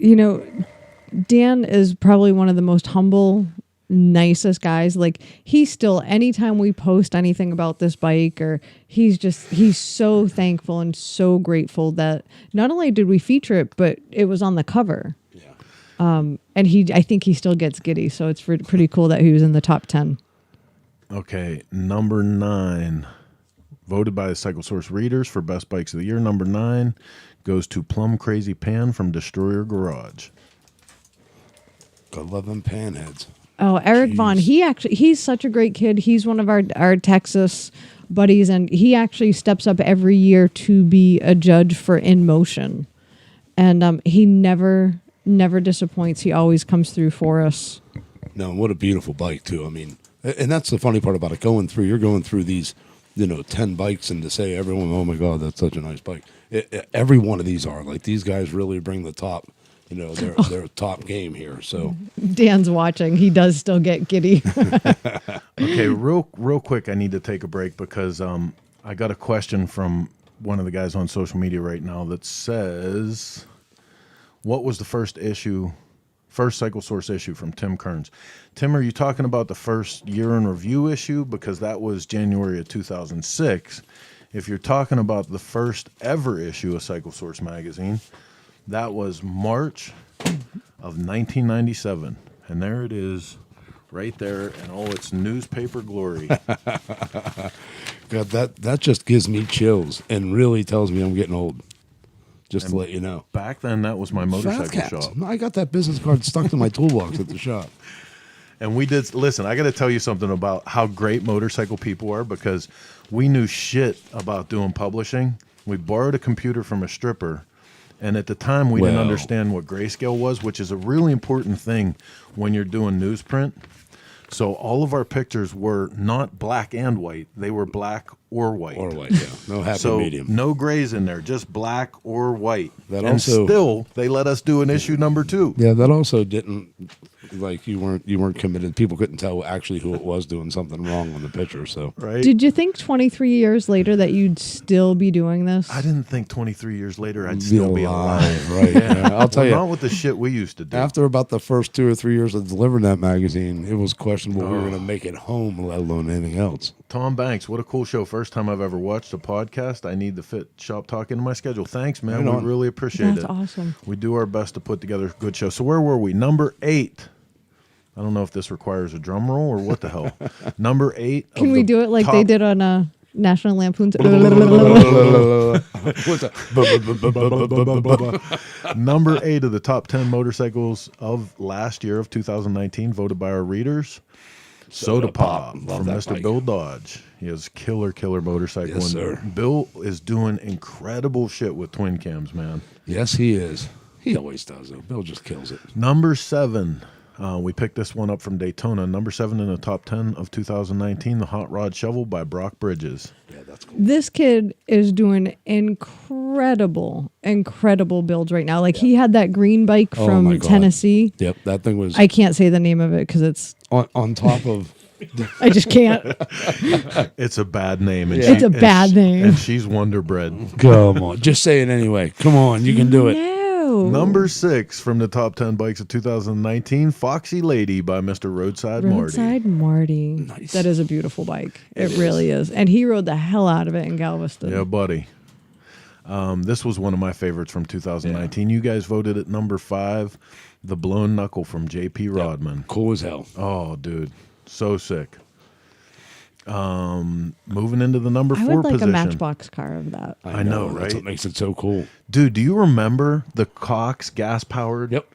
Dan is probably one of the most humble, nicest guys. Like he's still, anytime we post anything about this bike, or he's so thankful and so grateful that not only did we feature it, but it was on the cover. Yeah. And I think he still gets giddy. So it's pretty cool that he was in the top 10. Okay, number 9, voted by the Cycle Source readers for best bikes of the year. Number 9 goes to Plum Crazy Pan from Destroyer Garage. God love them panheads. Oh, Eric Vaughn. He's such a great kid. He's one of our Texas buddies, and he actually steps up every year to be a judge for In Motion. And he never disappoints. He always comes through for us. No, what a beautiful bike too. I mean, and that's the funny part about it. You're going through these, 10 bikes, and to say everyone, oh my God, that's such a nice bike. Every one of these are like, these guys really bring the top. Their top game here. So Dan's watching. He does still get giddy. Okay, real quick, I need to take a break because I got a question from one of the guys on social media right now that says, what was the first Cycle Source issue from Tim Kearns? Tim, are you talking about the first year in review issue? Because that was January of 2006. If you're talking about the first ever issue of Cycle Source magazine, that was March of 1997. And there it is right there in all its newspaper glory. God, that just gives me chills and really tells me I'm getting old. Just to let you know. Back then, that was my motorcycle Fat shop. Cats. I got that business card stuck to my toolbox at the shop. And we did, listen, I got to tell you something about how great motorcycle people are, because we knew shit about doing publishing. We borrowed a computer from a stripper. And at the time, we didn't understand what grayscale was, which is a really important thing when you're doing newsprint. So all of our pictures were not black and white; they were black or white. Or white, yeah. No happy So medium. no grays in there, just black or white. That and also- still, they let us do an issue number 2. Yeah, that also didn't like you weren't committed. People couldn't tell actually who it was doing something wrong on the picture. So Right? Did you think 23 years later that you'd still be doing this? I didn't think 23 years later I'd still be alive. right? Yeah, I'll tell Well, you. not with the shit we used to do. After about the first 2 or 3 years of delivering that magazine, it was questionable we were going to make it home, let alone anything else. Tom Banks, what a cool show. First time I've ever watched a podcast. I need to fit Shop Talk into my schedule. Thanks, man. Right on. We really appreciate That's it. awesome. We do our best to put together a good show. So where were we? Number 8. I don't know if this requires a drum roll or what the hell. Number 8. Can we do it like they did on National Lampoon's? What's that? Number 8 of the top 10 motorcycles of last year of 2019, voted by our readers. Soda Pop Love from that Mr. bike. Bill Dodge. He has killer motorcycle. Yes, and sir. Bill is doing incredible shit with twin cams, man. Yes, he is. He always does, though. Bill just kills it. Number 7. We picked this one up from Daytona. Number 7 in the top 10 of 2019, the Hot Rod Shovel by Brock Bridges. Yeah, that's cool. This kid is doing incredible builds right now. Like he had that green bike Oh, from my God. Tennessee. Yep, that thing was I can't say the name of it because it's. on top of. I just can't. It's a bad name. And Yeah. It's a bad name. And she's Wonder Bread. Come on, just say it anyway. Come on, you can do it. No. Number 6 from the top 10 bikes of 2019, Foxy Lady by Mr. Roadside Marty. Roadside Marty. Nice. That is a beautiful bike. It really is. And he rode the hell out of it in Galveston. Yeah, buddy. This was one of my favorites from 2019. You guys voted at number 5, the Blown Knuckle from J.P. Rodman. Cool as hell. Oh, dude, so sick. Moving into the number 4 I would like position. a Matchbox car of that. I know, right? That's what makes it so cool. Dude, do you remember the Cox gas powered? Yep.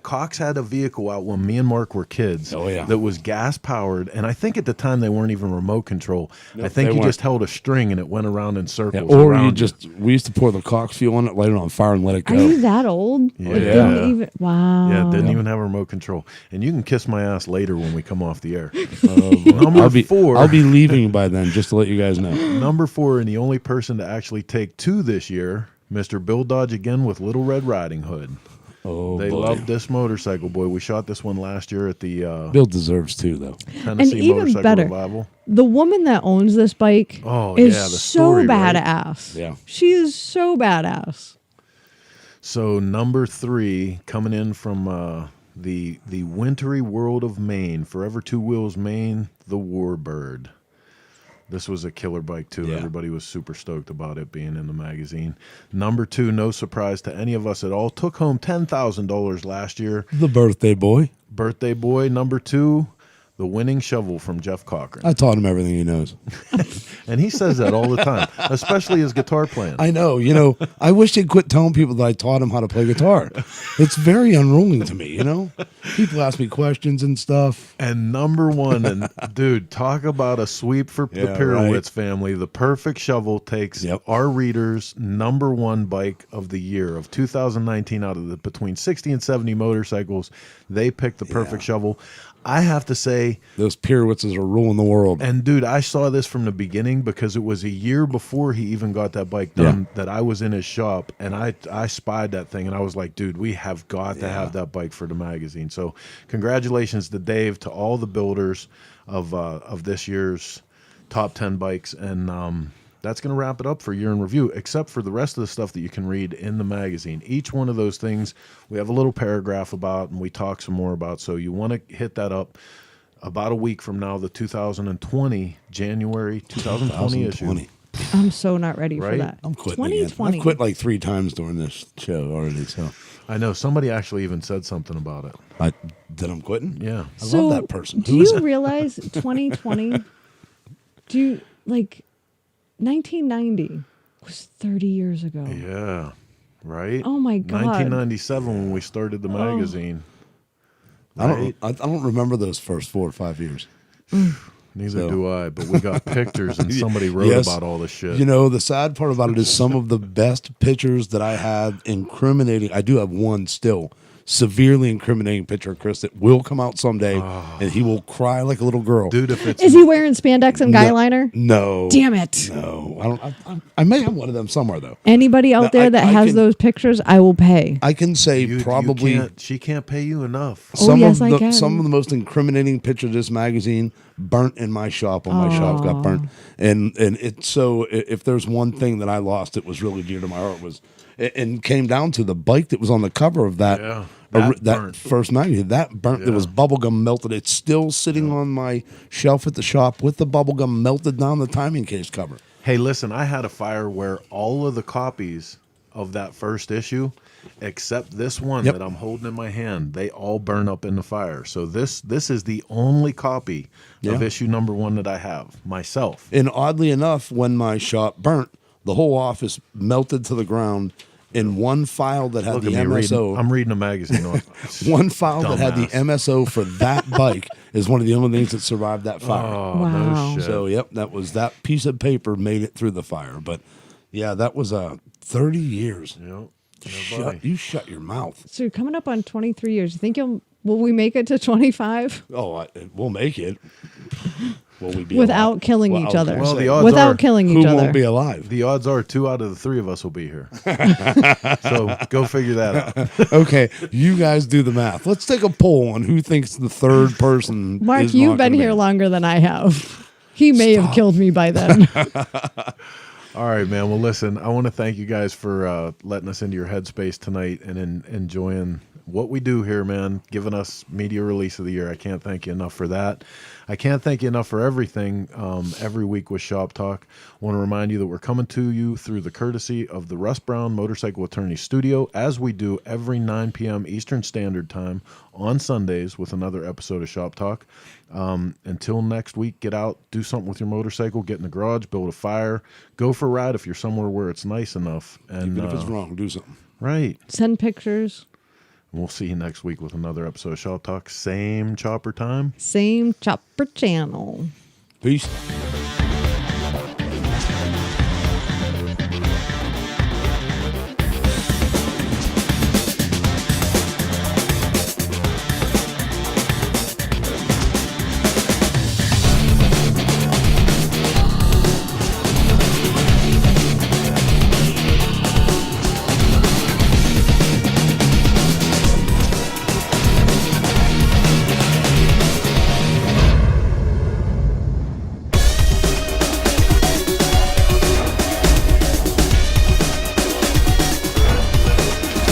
Cox had a vehicle out when me and Mark were kids. Oh, yeah. That was gas powered, and I think at the time they weren't even remote control. Nope, I think they you weren't. just held a string and it went around in Yeah, circles. or around we used to pour the Cox fuel on it, light it on fire, and let it Are go. you that old? Yeah. It didn't even, wow. Yeah, it didn't even have a remote control. And you can kiss my ass later when we come off the air. Number I'll be 4. I'll be leaving by then, just to let you guys know. Number 4, and the only person to actually take 2 this year, Mr. Bill Dodge again with Little Red Riding Hood. Oh, They boy. love this motorcycle, boy. We shot this one last year at the Bill deserves 2, though. Tennessee even Motorcycle better, Revival. The woman that owns this bike Oh, is yeah, the so story, right? badass. Yeah. She is so badass. So number 3, coming in from the wintry world of Maine, Forever Two Wheels Maine, the Warbird. This was a killer bike, too. Yeah. Everybody was super stoked about it being in the magazine. Number 2, no surprise to any of us at all, took home $10,000 last year. The birthday boy. Birthday boy. Number 2, the winning shovel from Jeff Cochran. I taught him everything he knows. And he says that all the time, especially his guitar playing. I know. You know, I wish he'd quit telling people that I taught him how to play guitar. It's very unrolling to me, you know? People ask me questions and stuff. And number 1, and dude, talk about a sweep for the Yeah, Pirowitz right. family. The Perfect Shovel takes Yep. our readers' number 1 bike of the year of 2019 out of the between 60 and 70 motorcycles. They picked the Perfect Shovel. I have to say, Those Pirowitzes are ruling the world. and dude, I saw this from the beginning because it was a year before he even got that bike done that I was in his shop, and I spied that thing and I was like, dude, we have got to have that bike for the magazine. So congratulations to Dave, to all the builders of this year's top 10 bikes, and that's going to wrap it up for year in review, except for the rest of the stuff that you can read in the magazine. Each one of those things we have a little paragraph about, and we talk some more about. So you want to hit that up about a week from now, the 2020, January 2020 issue. I'm so not ready for Right? that. I'm quitting again. 2020. I've quit like 3 times during this show already, so I know somebody actually even said something about it. I'm quitting? Yeah. I So, love that person. Do you realize 2020? Do you like 1990 was 30 years ago? Yeah. Right? Oh my God. 1997 when we started the magazine. I don't remember those first 4 or 5 years. Neither So- do I, but we got pictures and somebody wrote Yes. about all this shit. You know, the sad part about it is some of the best pictures that I have incriminating. I do have one still severely incriminating picture of Chris that will come out someday, and he will cry like a little girl. Dude, if it's Is he wearing spandex and guy liner? No. Damn it. No. I don't. I may have one of them somewhere though. Anybody out Now, there that I has can- those pictures, I will pay. I can say probably she can't pay you enough. Oh, yes, I can. some of the most incriminating pictures of this magazine burnt in my shop when my shop got burnt. And it's so if there's one thing that I lost, it was really dear to my heart was and came down to the bike that was on the cover of that that that burnt. first magazine. That burnt. There was bubblegum melted. It's still sitting on my shelf at the shop with the bubblegum melted down the timing case cover. Hey, listen, I had a fire where all of the copies of that first issue, except this one that I'm holding in my hand, they all burn up in the fire. So this is the only copy of issue number 1 that I have myself. And oddly enough, when my shop burnt, the whole office melted to the ground in one file that had Look the at me MSO. I'm reading a magazine. One file that had the Dumbass. MSO for that bike is one of the only things that survived that fire. Oh, Wow. no shit. So, yep, that piece of paper made it through the fire. But, yeah, that was 30 years. Yep. Yeah, buddy. You shut your mouth. So you're coming up on 23 years. You think will we make it to 25 Oh, we'll make it. Will we be without alive? killing Well, each I was other? gonna Well, say, the odds Without are killing who each other. won't be alive? the odds are 2 out of the 3 of us will be here. So go figure that out. Okay, you guys do the math. Let's take a poll on who thinks the third person. Mark, is you've not been gonna here be. longer than I have. He may have killed me by then. All right, man. Well, listen, I want to thank you guys for letting us into your headspace tonight and enjoying what we do here, man, giving us media release of the year. I can't thank you enough for that. I can't thank you enough for everything every week with Shop Talk. I want to remind you that we're coming to you through the courtesy of the Russ Brown Motorcycle Attorney Studio, as we do every 9 p.m. Eastern Standard Time on Sundays with another episode of Shop Talk. Until next week, get out, do something with your motorcycle, get in the garage, build a fire, go for a ride if you're somewhere where it's nice enough. And Even if it's wrong, do something. right. Send pictures. We'll see you next week with another episode of Shop Talk. Same chopper time. Same chopper channel. Peace.